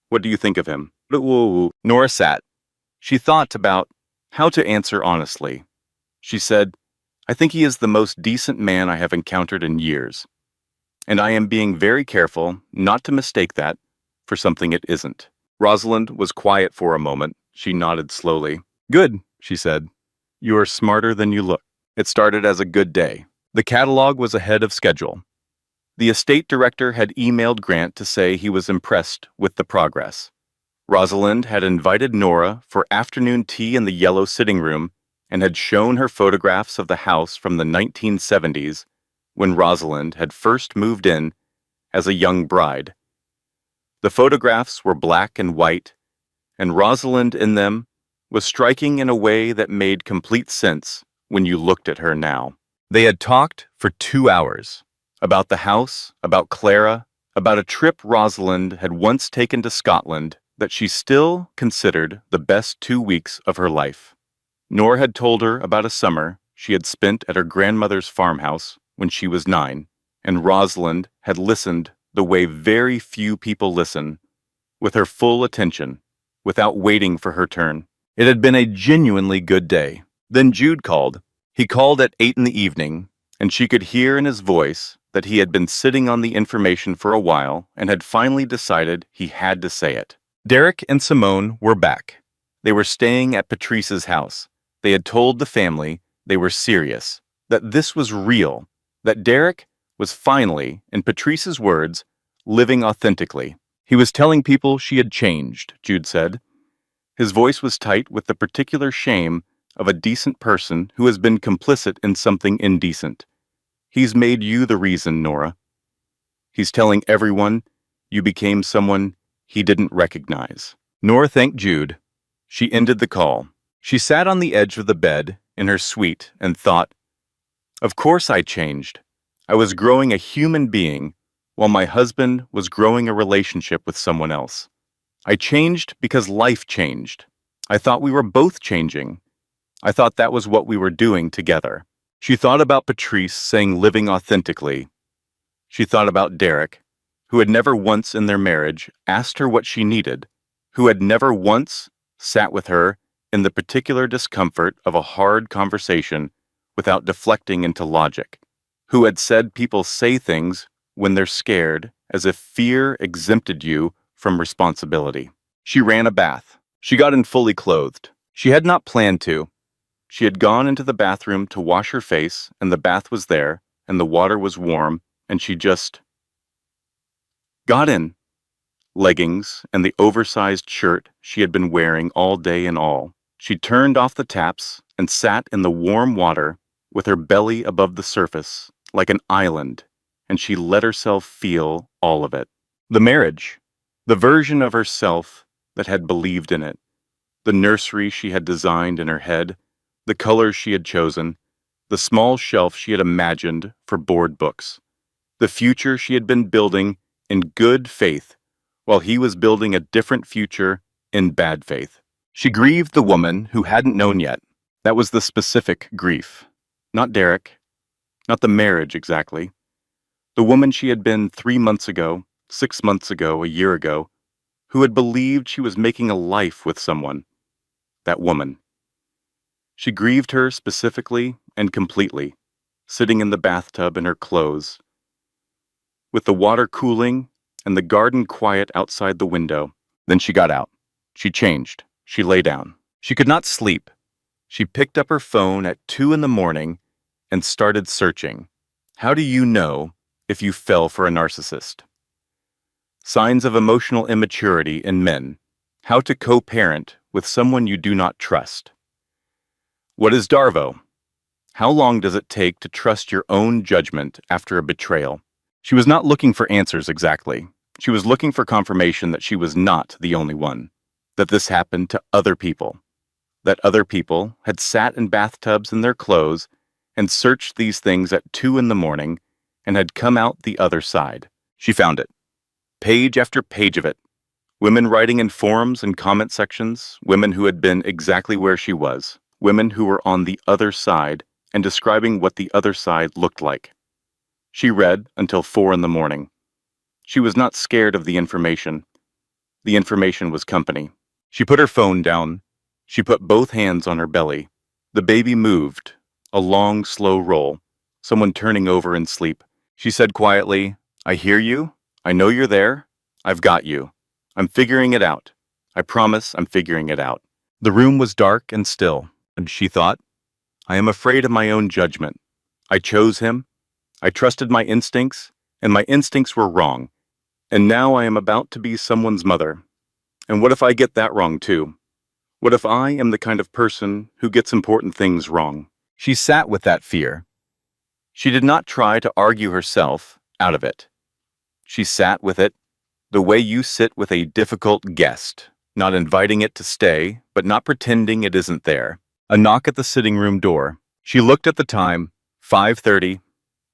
What do you think of him?" Nora sat. She thought about how to answer honestly. She said, "I think he is the most decent man I have encountered in years, and I am being very careful not to mistake that for something it isn't." Rosalind was quiet for a moment. She nodded slowly. "Good," she said. "You are smarter than you look." It started as a good day. The catalog was ahead of schedule. The estate director had emailed Grant to say he was impressed with the progress. Rosalind had invited Nora for afternoon tea in the yellow sitting room and had shown her photographs of the house from the 1970s when Rosalind had first moved in as a young bride. The photographs were black and white, and Rosalind in them was striking in a way that made complete sense when you looked at her now. They had talked for 2 hours about the house, about Clara, about a trip Rosalind had once taken to Scotland that she still considered the best 2 weeks of her life. Nora had told her about a summer she had spent at her grandmother's farmhouse when she was 9, and Rosalind had listened the way very few people listen, with her full attention, without waiting for her turn. It had been a genuinely good day. Then Jude called. He called at 8 in the evening, and she could hear in his voice that he had been sitting on the information for a while and had finally decided he had to say it. Derek and Simone were back. They were staying at Patrice's house. They had told the family they were serious, that this was real, that Derek was finally, in Patrice's words, living authentically. He was telling people she had changed, Jude said. His voice was tight with the particular shame of a decent person who has been complicit in something indecent. "He's made you the reason, Nora. He's telling everyone you became someone he didn't recognize." Nora thanked Jude. She ended the call. She sat on the edge of the bed in her suite and thought, "Of course I changed. I was growing a human being while my husband was growing a relationship with someone else. I changed because life changed. I thought we were both changing. I thought that was what we were doing together." She thought about Patrice saying living authentically. She thought about Derek, who had never once in their marriage asked her what she needed, who had never once sat with her in the particular discomfort of a hard conversation without deflecting into logic, who had said people say things when they're scared as if fear exempted you from responsibility. She ran a bath. She got in fully clothed. She had not planned to. She had gone into the bathroom to wash her face, and the bath was there, and the water was warm, and she just got in. Leggings and the oversized shirt she had been wearing all day and all. She turned off the taps and sat in the warm water with her belly above the surface like an island, and she let herself feel all of it. The marriage, the version of herself that had believed in it, the nursery she had designed in her head, the colors she had chosen, the small shelf she had imagined for board books, the future she had been building in good faith while he was building a different future in bad faith. She grieved the woman who hadn't known yet. That was the specific grief. Not Derek, not the marriage exactly. The woman she had been 3 months ago, 6 months ago, a year ago, who had believed she was making a life with someone. That woman. She grieved her specifically and completely, sitting in the bathtub in her clothes, with the water cooling and the garden quiet outside the window. Then she got out. She changed. She lay down. She could not sleep. She picked up her phone at 2 in the morning and started searching. How do you know if you fell for a narcissist? Signs of emotional immaturity in men. How to co-parent with someone you do not trust. What is Darvo? How long does it take to trust your own judgment after a betrayal? She was not looking for answers exactly. She was looking for confirmation that she was not the only one, that this happened to other people, that other people had sat in bathtubs in their clothes and searched these things at 2 in the morning and had come out the other side. She found it. Page after page of it. Women writing in forums and comment sections, women who had been exactly where she was, women who were on the other side and describing what the other side looked like. She read until 4 in the morning. She was not scared of the information. The information was company. She put her phone down She put both hands on her belly. The baby moved, a long, slow roll, someone turning over in sleep. She said quietly, "I hear you. I know you're there. I've got you. I'm figuring it out. I promise I'm figuring it out." The room was dark and still, and she thought, "I am afraid of my own judgment. I chose him. I trusted my instincts, and my instincts were wrong. And now I am about to be someone's mother. And what if I get that wrong too? What if I am the kind of person who gets important things wrong?" She sat with that fear. She did not try to argue herself out of it. She sat with it the way you sit with a difficult guest, not inviting it to stay, but not pretending it isn't there. A knock at the sitting room door. She looked at the time, 5:30.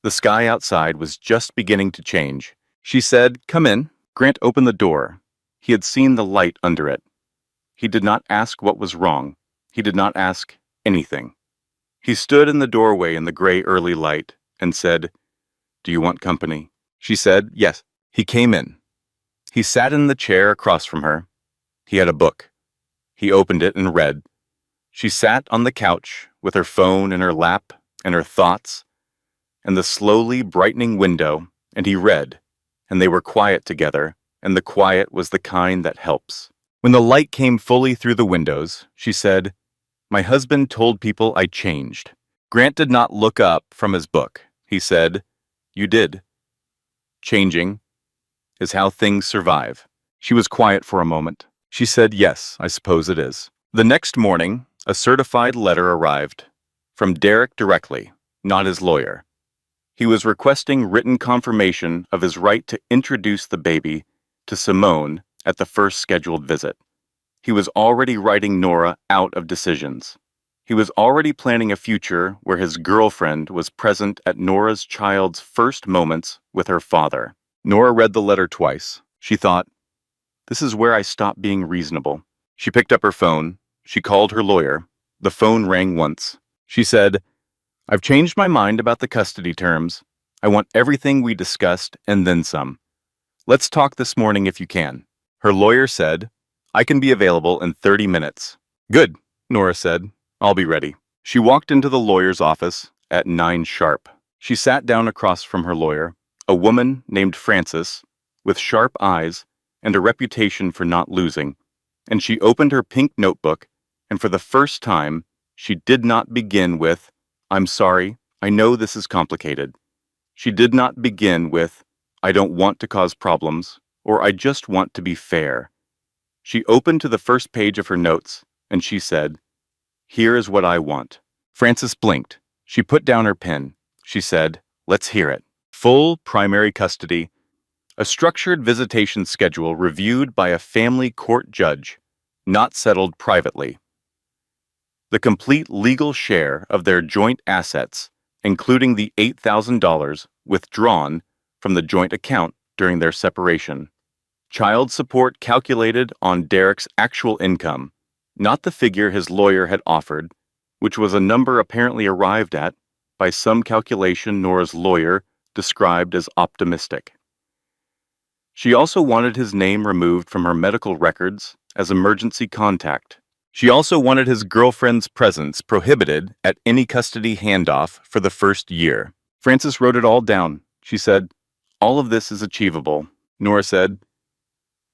The sky outside was just beginning to change. She said, "Come in." Grant opened the door. He had seen the light under it. He did not ask what was wrong. He did not ask anything. He stood in the doorway in the gray early light and said, "Do you want company?" She said, "Yes." He came in. He sat in the chair across from her. He had a book. He opened it and read. She sat on the couch with her phone in her lap and her thoughts and the slowly brightening window, and he read, and they were quiet together, and the quiet was the kind that helps. When the light came fully through the windows, she said, "My husband told people I changed." Grant did not look up from his book. He said, "You did. Changing is how things survive." She was quiet for a moment. She said, "Yes, I suppose it is." The next morning, a certified letter arrived. From Derek directly, not his lawyer. He was requesting written confirmation of his right to introduce the baby to Simone at the first scheduled visit. He was already writing Nora out of decisions. He was already planning a future where his girlfriend was present at Nora's child's first moments with her father. Nora read the letter twice. She thought, "This is where I stop being reasonable." She picked up her phone. She called her lawyer. The phone rang once. She said, "I've changed my mind about the custody terms. I want everything we discussed and then some. Let's talk this morning if you can." Her lawyer said, "I can be available in 30 minutes. "Good," Nora said. "I'll be ready." She walked into the lawyer's office at 9 sharp. She sat down across from her lawyer, a woman named Frances, with sharp eyes and a reputation for not losing, and she opened her pink notebook, and for the first time, she did not begin with, "I'm sorry, I know this is complicated." She did not begin with, "I don't want to cause problems," or "I just want to be fair." She opened to the first page of her notes, and she said, "Here is what I want." Frances blinked. She put down her pen. She said, "Let's hear it." Full primary custody, a structured visitation schedule reviewed by a family court judge, not settled privately. The complete legal share of their joint assets, including the $8,000 withdrawn from the joint account during their separation. Child support calculated on Derek's actual income, not the figure his lawyer had offered, which was a number apparently arrived at by some calculation Nora's lawyer described as optimistic. She also wanted his name removed from her medical records as emergency contact. She also wanted his girlfriend's presence prohibited at any custody handoff for the first year. Frances wrote it all down. She said, "All of this is achievable." Nora said,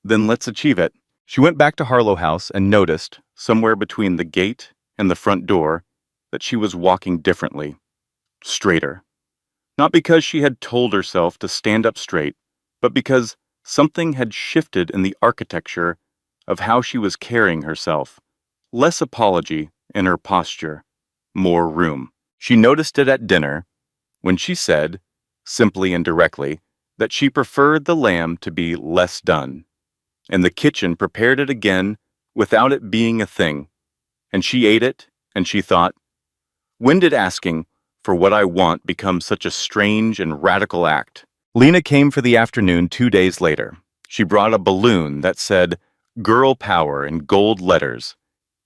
"Then let's achieve it." She went back to Harlow House and noticed, somewhere between the gate and the front door, that she was walking differently, straighter. Not because she had told herself to stand up straight, but because something had shifted in the architecture of how she was carrying herself. Less apology in her posture, more room. She noticed it at dinner, when she said, simply and directly, that she preferred the lamb to be less done. And the kitchen prepared it again without it being a thing. And she ate it, and she thought, when did asking for what I want become such a strange and radical act? Lena came for the afternoon 2 days later. She brought a balloon that said, "Girl Power" in gold letters,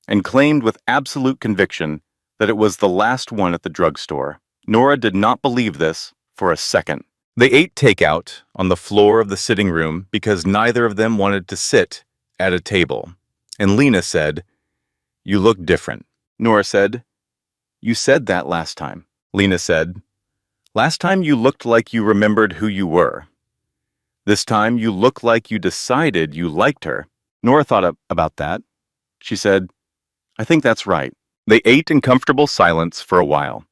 and claimed with absolute conviction that it was the last one at the drugstore. Nora did not believe this for a second. They ate takeout on the floor of the sitting room because neither of them wanted to sit at a table. And Lena said, "You look different." Nora said, "You said that last time." Lena said, "Last time you looked like you remembered who you were. This time you look like you decided you liked her." Nora thought about that. She said, "I think that's right." They ate in comfortable silence for a while.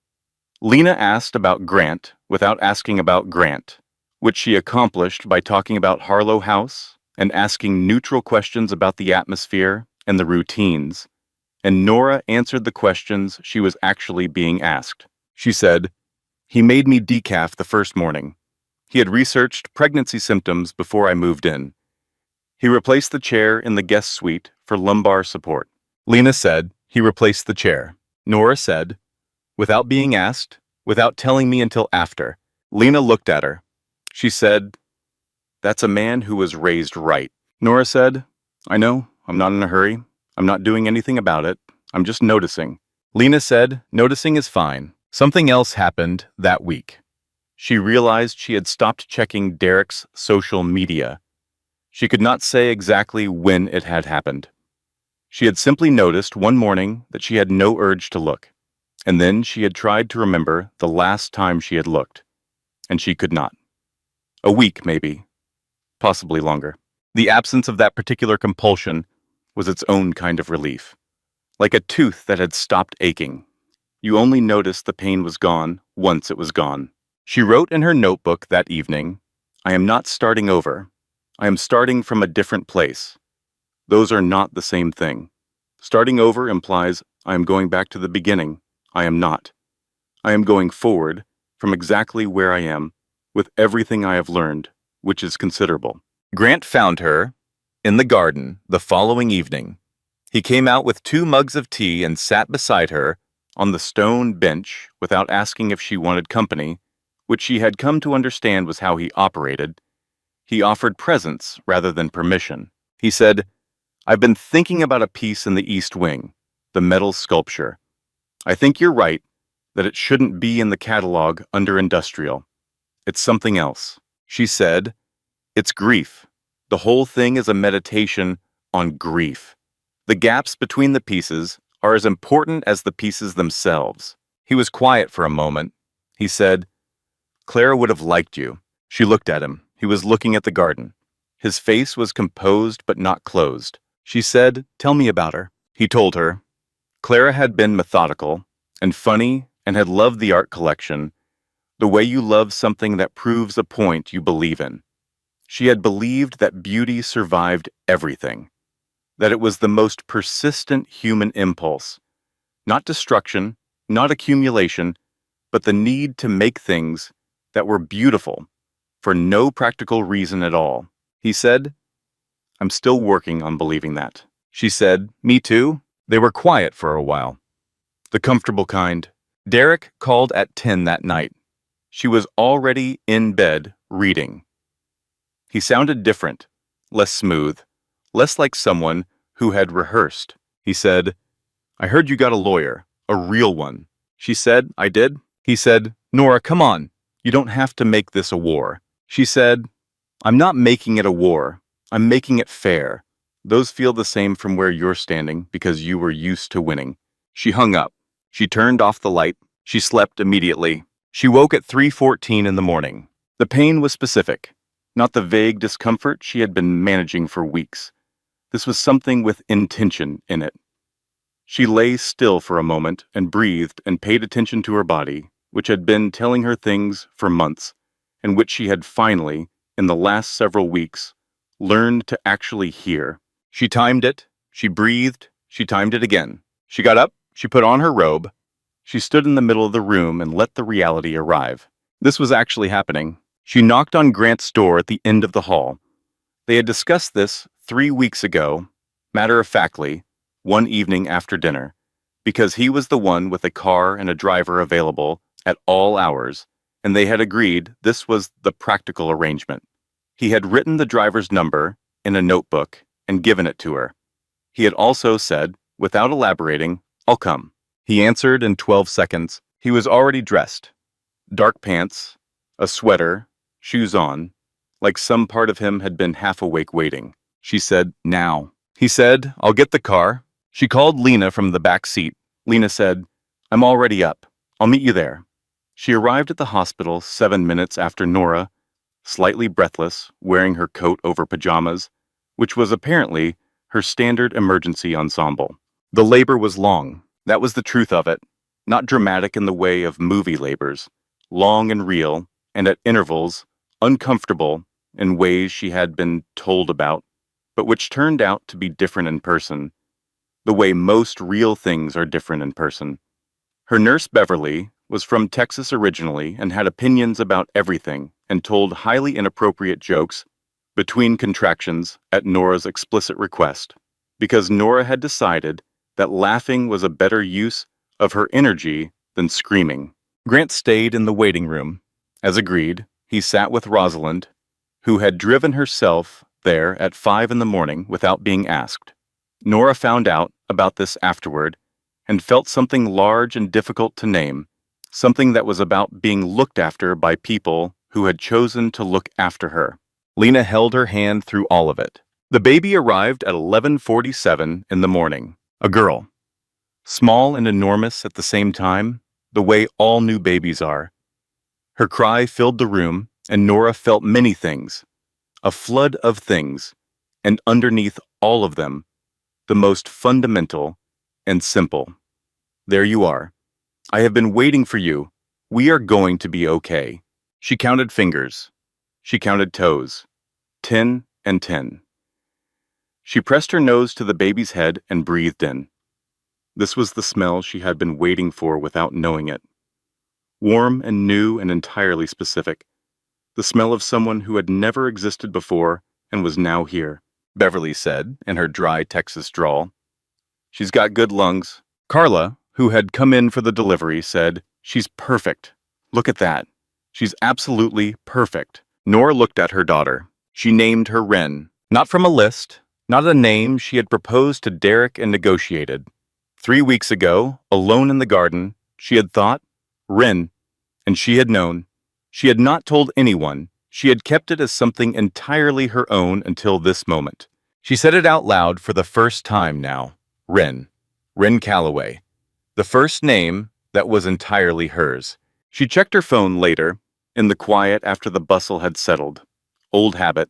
Lena asked about Grant without asking about Grant, which she accomplished by talking about Harlow House and asking neutral questions about the atmosphere and the routines. And Nora answered the questions she was actually being asked. She said, "He made me decaf the first morning. He had researched pregnancy symptoms before I moved in. He replaced the chair in the guest suite for lumbar support." Lena said, "He replaced the chair." Nora said, "Without being asked, without telling me until after." Lena looked at her. She said, "That's a man who was raised right." Nora said, "I know, I'm not in a hurry. I'm not doing anything about it. I'm just noticing." Lena said, "Noticing is fine." Something else happened that week. She realized she had stopped checking Derek's social media. She could not say exactly when it had happened. She had simply noticed one morning that she had no urge to look, and then she had tried to remember the last time she had looked, and she could not. A week, maybe, possibly longer. The absence of that particular compulsion was its own kind of relief, like a tooth that had stopped aching. You only noticed the pain was gone once it was gone. She wrote in her notebook that evening, "I am not starting over. I am starting from a different place. Those are not the same thing. Starting over implies I am going back to the beginning. I am not. I am going forward from exactly where I am with everything I have learned, which is considerable." Grant found her in the garden the following evening. He came out with 2 mugs of tea and sat beside her on the stone bench without asking if she wanted company, which she had come to understand was how he operated. He offered presence rather than permission. He said, "I've been thinking about a piece in the East Wing, the metal sculpture. I think you're right that it shouldn't be in the catalog under industrial. It's something else." She said, "It's grief. The whole thing is a meditation on grief. The gaps between the pieces are as important as the pieces themselves." He was quiet for a moment. He said, "Clara would have liked you." She looked at him. He was looking at the garden. His face was composed but not closed. She said, "Tell me about her." He told her. Clara had been methodical and funny and had loved the art collection, the way you love something that proves a point you believe in. She had believed that beauty survived everything, that it was the most persistent human impulse. Not destruction, not accumulation, but the need to make things that were beautiful for no practical reason at all. He said, "I'm still working on believing that." She said, "Me too." They were quiet for a while. The comfortable kind. Derek called at 10 that night. She was already in bed reading. He sounded different, less smooth, less like someone who had rehearsed. He said, "I heard you got a lawyer, a real one." She said, "I did?" He said, "Nora, come on. You don't have to make this a war." She said, "I'm not making it a war. I'm making it fair. Those feel the same from where you're standing because you were used to winning." She hung up. She turned off the light. She slept immediately. She woke at 3:14 in the morning. The pain was specific, not the vague discomfort she had been managing for weeks. This was something with intention in it. She lay still for a moment and breathed and paid attention to her body, which had been telling her things for months, and which she had finally, in the last several weeks, learned to actually hear. She timed it, she breathed, she timed it again. She got up, she put on her robe. She stood in the middle of the room and let the reality arrive. This was actually happening. She knocked on Grant's door at the end of the hall. They had discussed this 3 weeks ago, matter-of-factly, one evening after dinner, because he was the one with a car and a driver available at all hours, and they had agreed this was the practical arrangement. He had written the driver's number in a notebook and given it to her. He had also said, without elaborating, "I'll come." He answered in 12 seconds. He was already dressed. Dark pants, a sweater, shoes on, like some part of him had been half awake waiting. She said, "Now." He said, "I'll get the car. She called Lena from the back seat. Lena said, "I'm already up. I'll meet you there." She arrived at the hospital 7 minutes after Nora, slightly breathless, wearing her coat over pajamas, which was apparently her standard emergency ensemble. The labor was long. That was the truth of it. Not dramatic in the way of movie labors. Long and real, and at intervals, uncomfortable in ways she had been told about, but which turned out to be different in person. The way most real things are different in person. Her nurse, Beverly, was from Texas originally and had opinions about everything and told highly inappropriate jokes between contractions at Nora's explicit request, because Nora had decided that laughing was a better use of her energy than screaming. Grant stayed in the waiting room. As agreed, he sat with Rosalind, who had driven herself there at 5 in the morning without being asked. Nora found out about this afterward and felt something large and difficult to name, something that was about being looked after by people who had chosen to look after her. Lena held her hand through all of it. The baby arrived at 11:47 in the morning. A girl. Small and enormous at the same time, the way all new babies are. Her cry filled the room, and Nora felt many things. A flood of things, and underneath all of them, the most fundamental and simple. There you are. I have been waiting for you. We are going to be okay. She counted fingers. She counted toes. 10 and 10. She pressed her nose to the baby's head and breathed in. This was the smell she had been waiting for without knowing it. Warm and new and entirely specific. The smell of someone who had never existed before and was now here, Beverly said in her dry Texas drawl. She's got good lungs. Carla, who had come in for the delivery, said, "She's perfect. Look at that. She's absolutely perfect." Nora looked at her daughter. She named her Wren, not from a list, not a name she had proposed to Derek and negotiated. 3 weeks ago, alone in the garden, she had thought, Wren, and she had known. She had not told anyone. She had kept it as something entirely her own until this moment. She said it out loud for the first time now. Wren. Wren Calloway. The first name that was entirely hers. She checked her phone later, in the quiet after the bustle had settled. Old habit.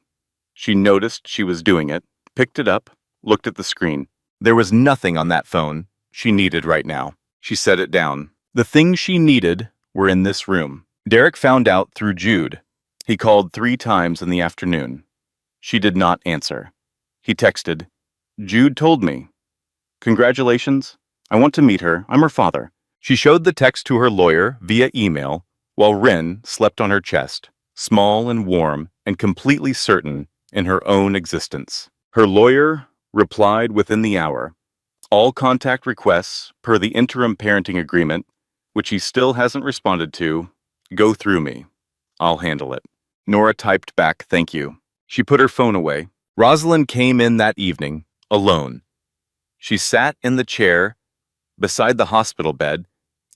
She noticed she was doing it, picked it up, looked at the screen. There was nothing on that phone she needed right now. She set it down. The things she needed were in this room. Derek found out through Jude. He called 3 times in the afternoon. She did not answer. He texted, "Jude told me. Congratulations. I want to meet her. I'm her father." She showed the text to her lawyer via email while Wren slept on her chest, small and warm and completely certain in her own existence. Her lawyer replied within the hour. All contact requests per the interim parenting agreement, which he still hasn't responded to, go through me. I'll handle it. Nora typed back, "Thank you." She put her phone away. Rosalind came in that evening, alone. She sat in the chair beside the hospital bed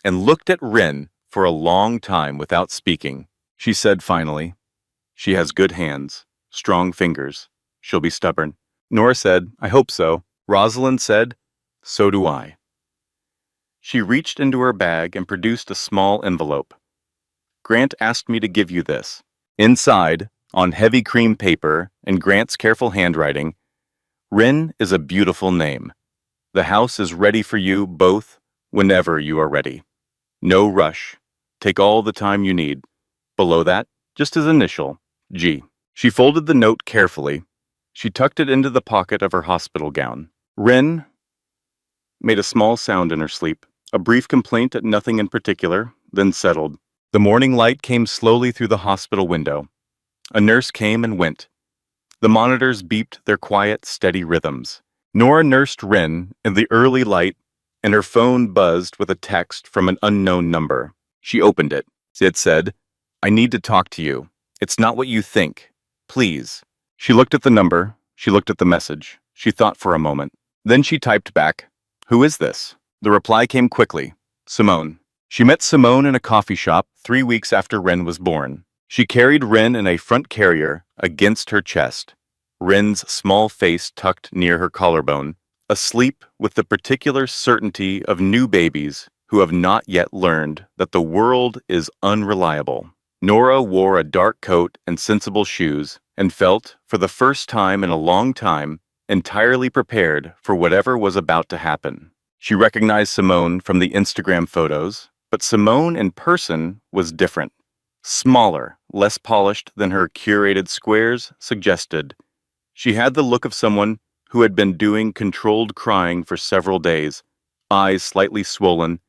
and looked at Wren for a long time without speaking. She said finally, "She has good hands, strong fingers. She'll be stubborn." Nora said, "I hope so." Rosalind said, "So do I." She reached into her bag and produced a small envelope. "Grant asked me to give you this." Inside, on heavy cream paper and Grant's careful handwriting, Wren is a beautiful name. The house is ready for you both whenever you are ready. No rush. Take all the time you need. Below that, just his initial, G. She folded the note carefully. She tucked it into the pocket of her hospital gown. Wren made a small sound in her sleep, a brief complaint at nothing in particular, then settled. The morning light came slowly through the hospital window. A nurse came and went. The monitors beeped their quiet, steady rhythms. Nora nursed Wren in the early light, and her phone buzzed with a text from an unknown number. She opened it. It said, "I need to talk to you. It's not what you think. Please." She looked at the number. She looked at the message. She thought for a moment. Then she typed back, "Who is this?" The reply came quickly. Simone. She met Simone in a coffee shop 3 weeks after Wren was born. She carried Wren in a front carrier against her chest, Wren's small face tucked near her collarbone, asleep with the particular certainty of new babies who have not yet learned that the world is unreliable. Nora wore a dark coat and sensible shoes and felt, for the first time in a long time, entirely prepared for whatever was about to happen. She recognized Simone from the Instagram photos, but Simone in person was different. Smaller, less polished than her curated squares suggested. She had the look of someone who had been doing controlled crying for several days, eyes slightly swollen,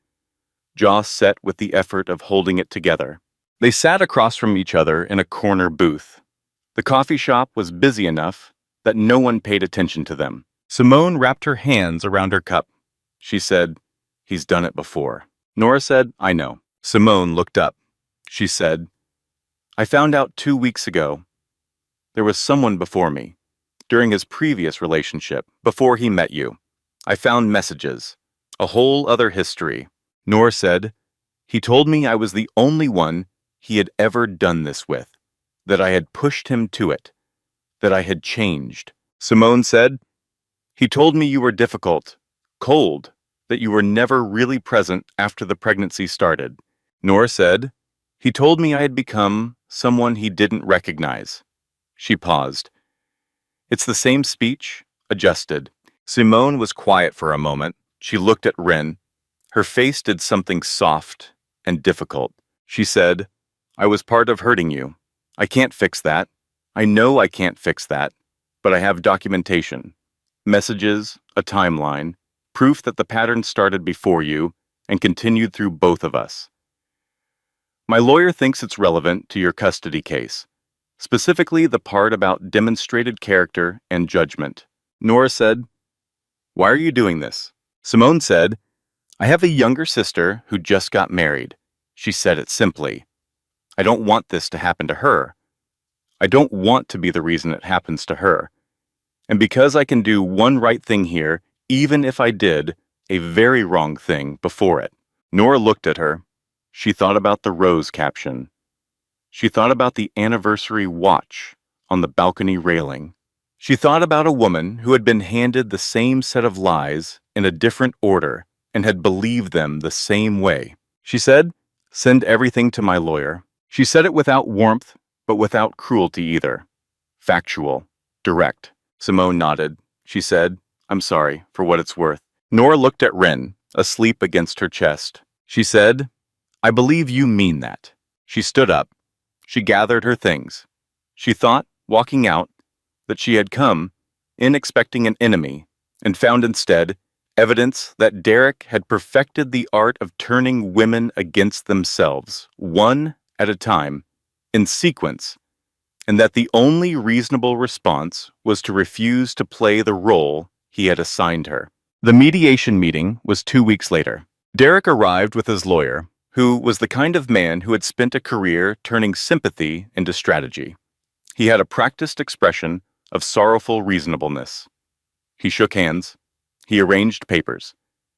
jaw set with the effort of holding it together. They sat across from each other in a corner booth. The coffee shop was busy enough that no one paid attention to them. Simone wrapped her hands around her cup. She said, "He's done it before." Nora said, "I know." Simone looked up. She said, "I found out 2 weeks ago. There was someone before me. During his previous relationship, before he met you. I found messages. A whole other history." Nora said, "He told me I was the only one he had ever done this with, that I had pushed him to it, that I had changed." Simone said, "He told me you were difficult, cold, that you were never really present after the pregnancy started." Nora said, "He told me I had become someone he didn't recognize." She paused. "It's the same speech, adjusted." Simone was quiet for a moment. She looked at Rin. Her face did something soft and difficult. She said, "I was part of hurting you. I can't fix that. I know I can't fix that, but I have documentation. Messages, a timeline, proof that the pattern started before you and continued through both of us. My lawyer thinks it's relevant to your custody case, specifically the part about demonstrated character and judgment." Nora said, "Why are you doing this?" Simone said, "I have a younger sister who just got married." She said it simply. "I don't want this to happen to her. I don't want to be the reason it happens to her. And because I can do one right thing here, even if I did a very wrong thing before it." Nora looked at her. She thought about the rose caption. She thought about the anniversary watch on the balcony railing. She thought about a woman who had been handed the same set of lies in a different order and had believed them the same way. She said, "Send everything to my lawyer." She said it without warmth, but without cruelty either. Factual, direct. Simone nodded. She said, "I'm sorry, for what it's worth." Nora looked at Rin, asleep against her chest. She said, "I believe you mean that." She stood up. She gathered her things. She thought, walking out, that she had come in expecting an enemy and found instead evidence that Derek had perfected the art of turning women against themselves, one at a time, in sequence, and that the only reasonable response was to refuse to play the role he had assigned her. The mediation meeting was 2 weeks later. Derek arrived with his lawyer, who was the kind of man who had spent a career turning sympathy into strategy. He had a practiced expression of sorrowful reasonableness. He shook hands. He arranged papers.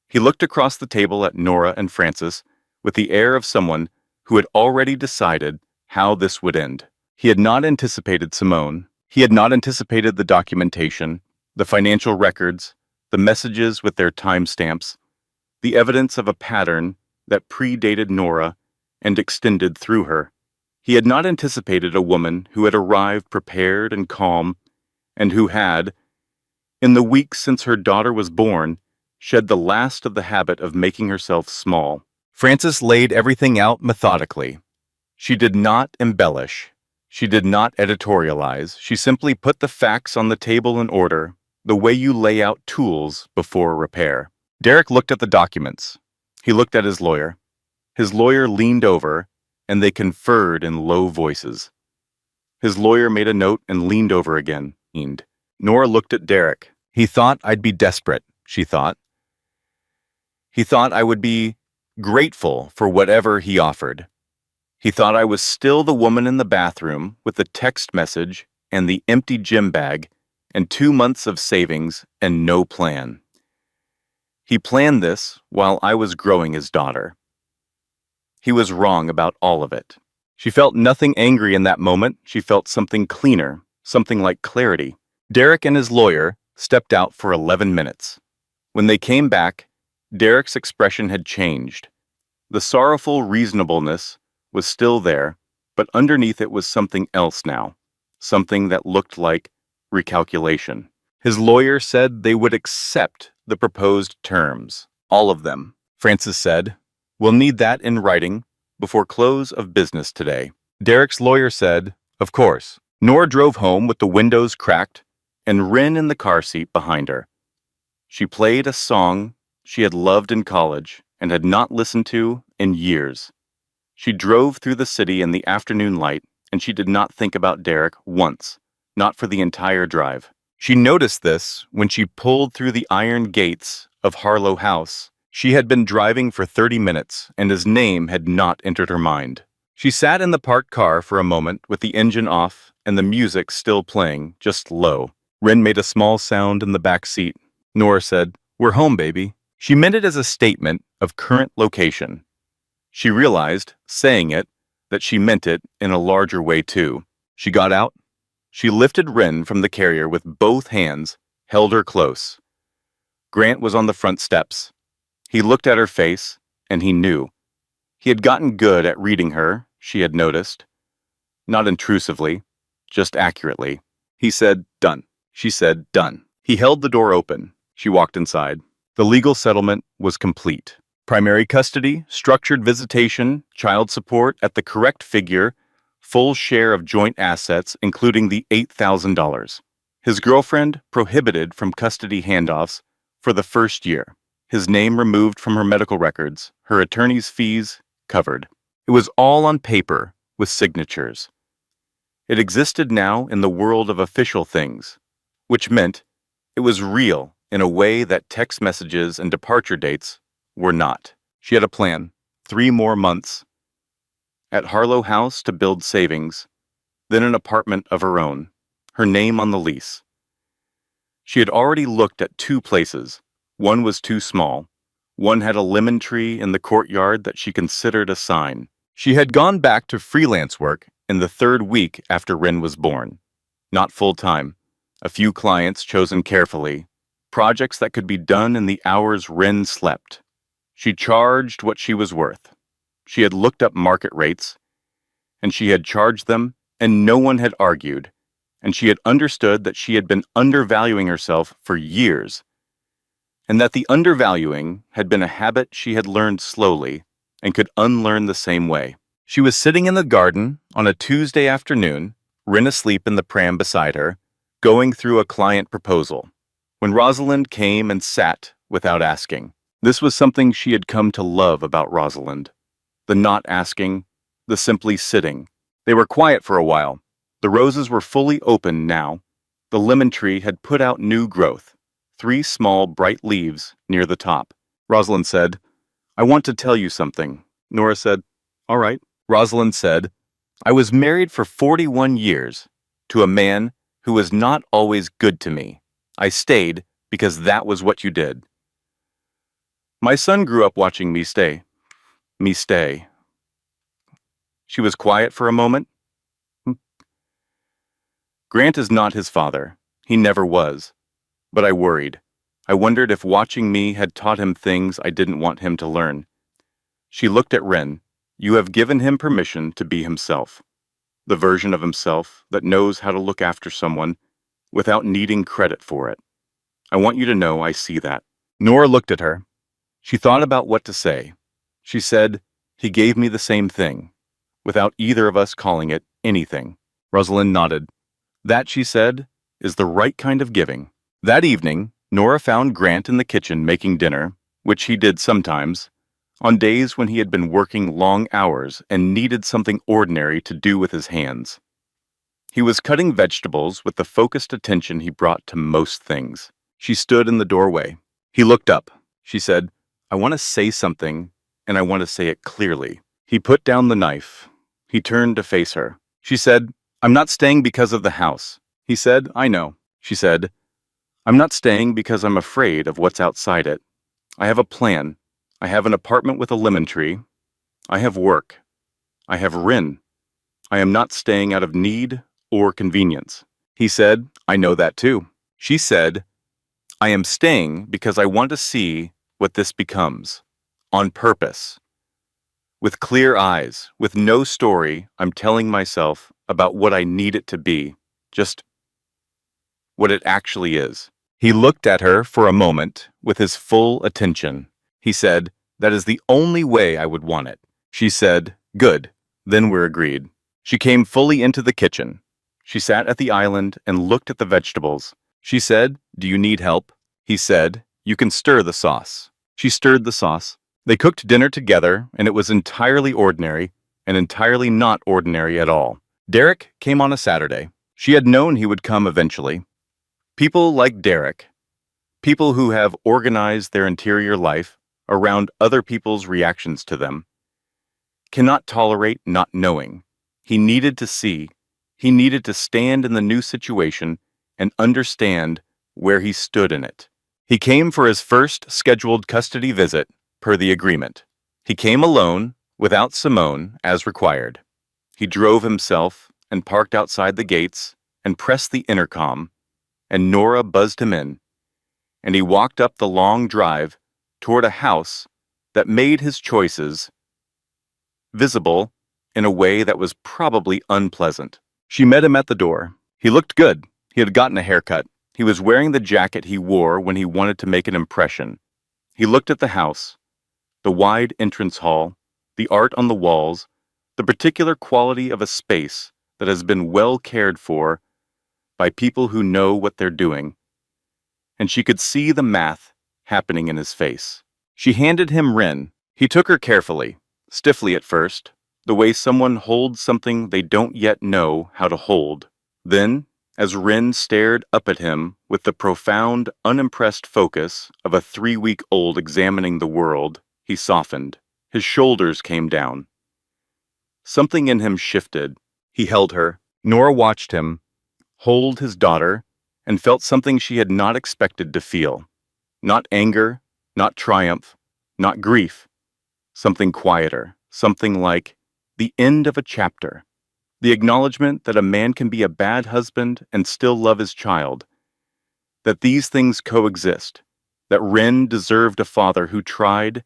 He looked across the table at Nora and Francis with the air of someone who had already decided how this would end. He had not anticipated Simone. He had not anticipated the documentation, the financial records, the messages with their timestamps, the evidence of a pattern that predated Nora and extended through her. He had not anticipated a woman who had arrived prepared and calm, and who had, in the weeks since her daughter was born, shed the last of the habit of making herself small. Frances laid everything out methodically. She did not embellish. She did not editorialize. She simply put the facts on the table in order, the way you lay out tools before repair. Derek looked at the documents. He looked at his lawyer. His lawyer leaned over, and they conferred in low voices. His lawyer made a note and leaned over again. Nora looked at Derek. "He thought I'd be desperate," she thought. "He thought I would be grateful for whatever he offered. He thought I was still the woman in the bathroom with the text message and the empty gym bag and 2 months of savings and no plan. He planned this while I was growing his daughter. He was wrong about all of it." She felt nothing angry in that moment. She felt something cleaner, something like clarity. Derek and his lawyer stepped out for 11 minutes. When they came back, Derek's expression had changed. The sorrowful reasonableness was still there, but underneath it was something else now, something that looked like recalculation. His lawyer said they would accept the proposed terms, all of them. Francis said, "We'll need that in writing before close of business today." Derek's lawyer said, "Of course." Nora drove home with the windows cracked and Rin in the car seat behind her. She played a song she had loved in college and had not listened to in years. She drove through the city in the afternoon light, and she did not think about Derek once, not for the entire drive. She noticed this when she pulled through the iron gates of Harlow House. She had been driving for 30 minutes, and his name had not entered her mind. She sat in the parked car for a moment with the engine off and the music still playing, just low. Rin made a small sound in the back seat. Nora said, "We're home, baby." She meant it as a statement of current location. She realized, saying it, that she meant it in a larger way too. She got out. She lifted Rin from the carrier with both hands, held her close. Grant was on the front steps. He looked at her face, and he knew. He had gotten good at reading her, she had noticed. Not intrusively, just accurately. He said, "Done." She said, "Done." He held the door open. She walked inside. The legal settlement was complete. Primary custody, structured visitation, child support at the correct figure, full share of joint assets, including the $8,000. His girlfriend prohibited from custody handoffs for the first year. His name removed from her medical records, her attorney's fees covered. It was all on paper with signatures. It existed now in the world of official things, which meant it was real in a way that text messages and departure dates were not. She had a plan, 3 more months at Harlow House to build savings, then an apartment of her own, her name on the lease. She had already looked at 2 places. One was too small. One had a lemon tree in the courtyard that she considered a sign. She had gone back to freelance work in the 3rd week after Rin was born. Not full-time. A few clients chosen carefully. Projects that could be done in the hours Rin slept. She charged what she was worth. She had looked up market rates, and she had charged them, and no one had argued, and she had understood that she had been undervaluing herself for years, and that the undervaluing had been a habit she had learned slowly and could unlearn the same way. She was sitting in the garden on a Tuesday afternoon, Rin asleep in the pram beside her, going through a client proposal, when Rosalind came and sat without asking. This was something she had come to love about Rosalind. The not asking, the simply sitting. They were quiet for a while. The roses were fully open now. The lemon tree had put out new growth, 3 small, bright leaves near the top. Rosalind said, "I want to tell you something." Nora said, "All right." Rosalind said, "I was married for 41 years to a man who was not always good to me. I stayed because that was what you did. My son grew up watching me stay. Me stay." She was quiet for a moment. "Grant is not his father. He never was. But I worried. I wondered if watching me had taught him things I didn't want him to learn." She looked at Rin. "You have given him permission to be himself. The version of himself that knows how to look after someone without needing credit for it. I want you to know I see that." Nora looked at her. She thought about what to say. She said, "He gave me the same thing, without either of us calling it anything." Rosalind nodded. "That," she said, "is the right kind of giving." That evening, Nora found Grant in the kitchen making dinner, which he did sometimes, on days when he had been working long hours and needed something ordinary to do with his hands. He was cutting vegetables with the focused attention he brought to most things. She stood in the doorway. He looked up. She said, "I want to say something, and I want to say it clearly." He put down the knife. He turned to face her. She said, "I'm not staying because of the house." He said, "I know." She said, "I'm not staying because I'm afraid of what's outside it. I have a plan. I have an apartment with a lemon tree. I have work. I have Rin. I am not staying out of need or convenience." He said, "I know that too." She said, I am staying because I want to see what this becomes. On purpose. With clear eyes, with no story, I'm telling myself about what I need it to be, just what it actually is. He looked at her for a moment with his full attention. He said, "That is the only way I would want it." She said, "Good." Then we're agreed. She came fully into the kitchen. She sat at the island and looked at the vegetables. She said, "Do you need help?" He said, "You can stir the sauce." She stirred the sauce. They cooked dinner together, and it was entirely ordinary and entirely not ordinary at all. Derek came on a Saturday. She had known he would come eventually. People like Derek, people who have organized their interior life around other people's reactions to them, cannot tolerate not knowing. He needed to see. He needed to stand in the new situation and understand where he stood in it. He came for his first scheduled custody visit, per the agreement. He came alone, without Simone, as required. He drove himself and parked outside the gates and pressed the intercom, and Nora buzzed him in, and he walked up the long drive toward a house that made his choices visible in a way that was probably unpleasant. She met him at the door. He looked good. He had gotten a haircut. He was wearing the jacket he wore when he wanted to make an impression. He looked at the house, the wide entrance hall, the art on the walls, the particular quality of a space that has been well cared for by people who know what they're doing, and she could see the math happening in his face. She handed him Rin. He took her carefully, stiffly at first, the way someone holds something they don't yet know how to hold. Then, as Rin stared up at him with the profound, unimpressed focus of a 3-week-old examining the world, he softened. His shoulders came down. Something in him shifted. He held her. Nora watched him hold his daughter and felt something she had not expected to feel. Not anger, not triumph, not grief. Something quieter, something like the end of a chapter. The acknowledgement that a man can be a bad husband and still love his child. That these things coexist. That Ren deserved a father who tried,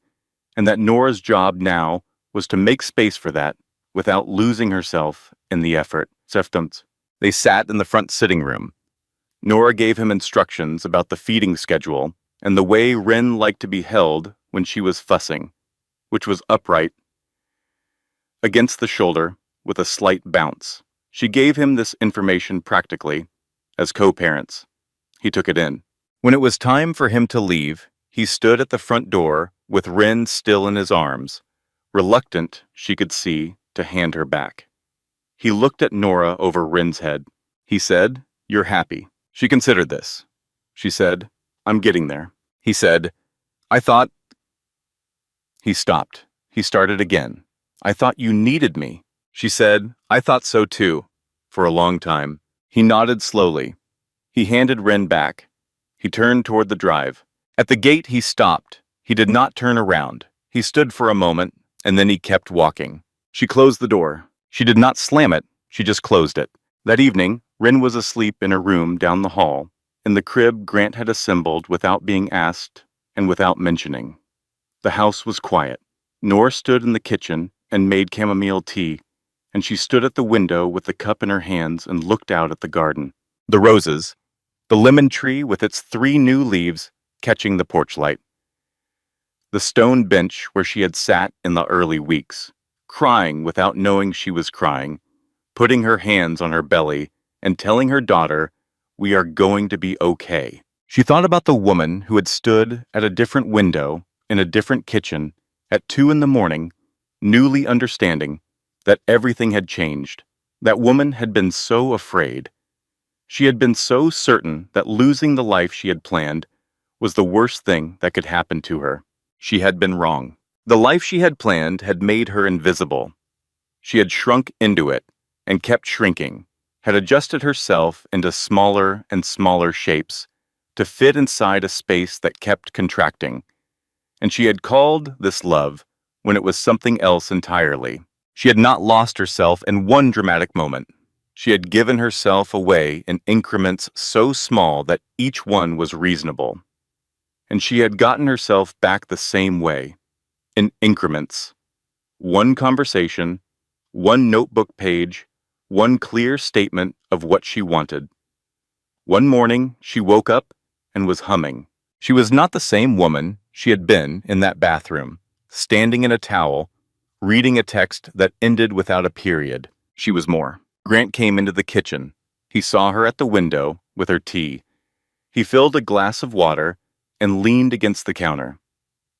and that Nora's job now was to make space for that without losing herself in the effort. They sat in the front sitting room. Nora gave him instructions about the feeding schedule and the way Ren liked to be held when she was fussing, which was upright, against the shoulder, with a slight bounce. She gave him this information practically, as co-parents. He took it in. When it was time for him to leave, he stood at the front door with Ren still in his arms, reluctant, she could see, to hand her back. He looked at Nora over Ren's head. He said, "You're happy." She considered this. She said, "I'm getting there." He said, "I thought..." He stopped. He started again. "I thought you needed me." She said, "I thought so too," for a long time. He nodded slowly. He handed Ren back. He turned toward the drive. At the gate he stopped. He did not turn around. He stood for a moment, and then he kept walking. She closed the door. She did not slam it, she just closed it. That evening, Ren was asleep in her room down the hall, in the crib Grant had assembled without being asked and without mentioning. The house was quiet. Nora stood in the kitchen and made chamomile tea, and she stood at the window with the cup in her hands and looked out at the garden. The roses, the lemon tree with its 3 new leaves catching the porch light. The stone bench where she had sat in the early weeks, crying without knowing she was crying, putting her hands on her belly and telling her daughter, "We are going to be okay." She thought about the woman who had stood at a different window in a different kitchen at 2 in the morning, newly understanding that everything had changed. That woman had been so afraid. She had been so certain that losing the life she had planned was the worst thing that could happen to her. She had been wrong. The life she had planned had made her invisible. She had shrunk into it and kept shrinking, had adjusted herself into smaller and smaller shapes to fit inside a space that kept contracting. And she had called this love when it was something else entirely. She had not lost herself in one dramatic moment. She had given herself away in increments so small that each one was reasonable. And she had gotten herself back the same way, in increments. One conversation, one notebook page, one clear statement of what she wanted. One morning, she woke up and was humming. She was not the same woman she had been in that bathroom, standing in a towel, reading a text that ended without a period. She was more. Grant came into the kitchen. He saw her at the window with her tea. He filled a glass of water and leaned against the counter.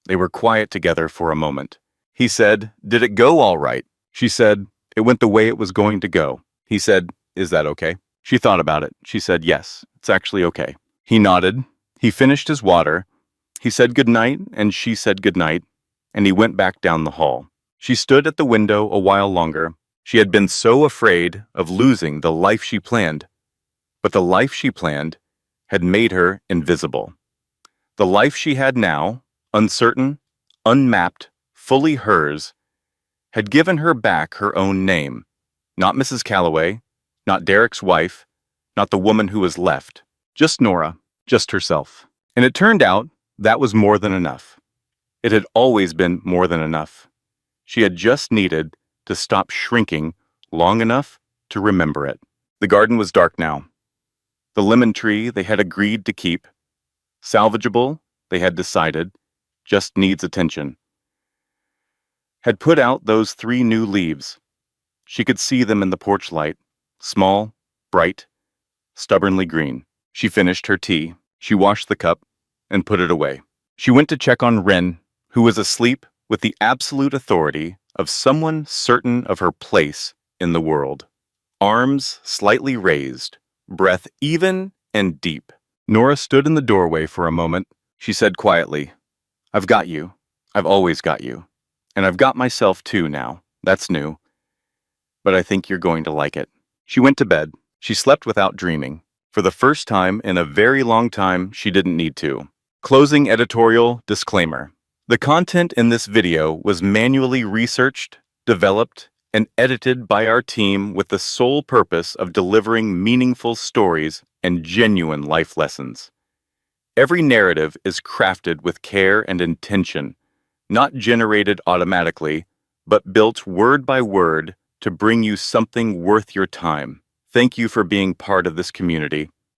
They were quiet together for a moment. He said, "Did it go all right?" She said, "It went the way it was going to go." He said, "Is that okay?" She thought about it. She said, "Yes, it's actually okay." He nodded. He finished his water. He said goodnight, and she said goodnight, and he went back down the hall. She stood at the window a while longer. She had been so afraid of losing the life she planned. But the life she planned had made her invisible. The life she had now, uncertain, unmapped, fully hers, had given her back her own name. Not Mrs. Calloway, not Derek's wife, not the woman who was left. Just Nora, just herself. And it turned out that was more than enough. It had always been more than enough. She had just needed to stop shrinking long enough to remember it. The garden was dark now. The lemon tree they had agreed to keep, salvageable, they had decided, just needs attention, had put out those 3 new leaves. She could see them in the porch light, small, bright, stubbornly green. She finished her tea. She washed the cup and put it away. She went to check on Wren, who was asleep with the absolute authority of someone certain of her place in the world. Arms slightly raised, breath even and deep. Nora stood in the doorway for a moment. She said quietly, "I've got you. I've always got you. And I've got myself too now. That's new. But I think you're going to like it." She went to bed. She slept without dreaming. For the first time in a very long time, she didn't need to. Closing editorial disclaimer. The content in this video was manually researched, developed, and edited by our team with the sole purpose of delivering meaningful stories and genuine life lessons. Every narrative is crafted with care and intention, not generated automatically, but built word by word to bring you something worth your time. Thank you for being part of this community.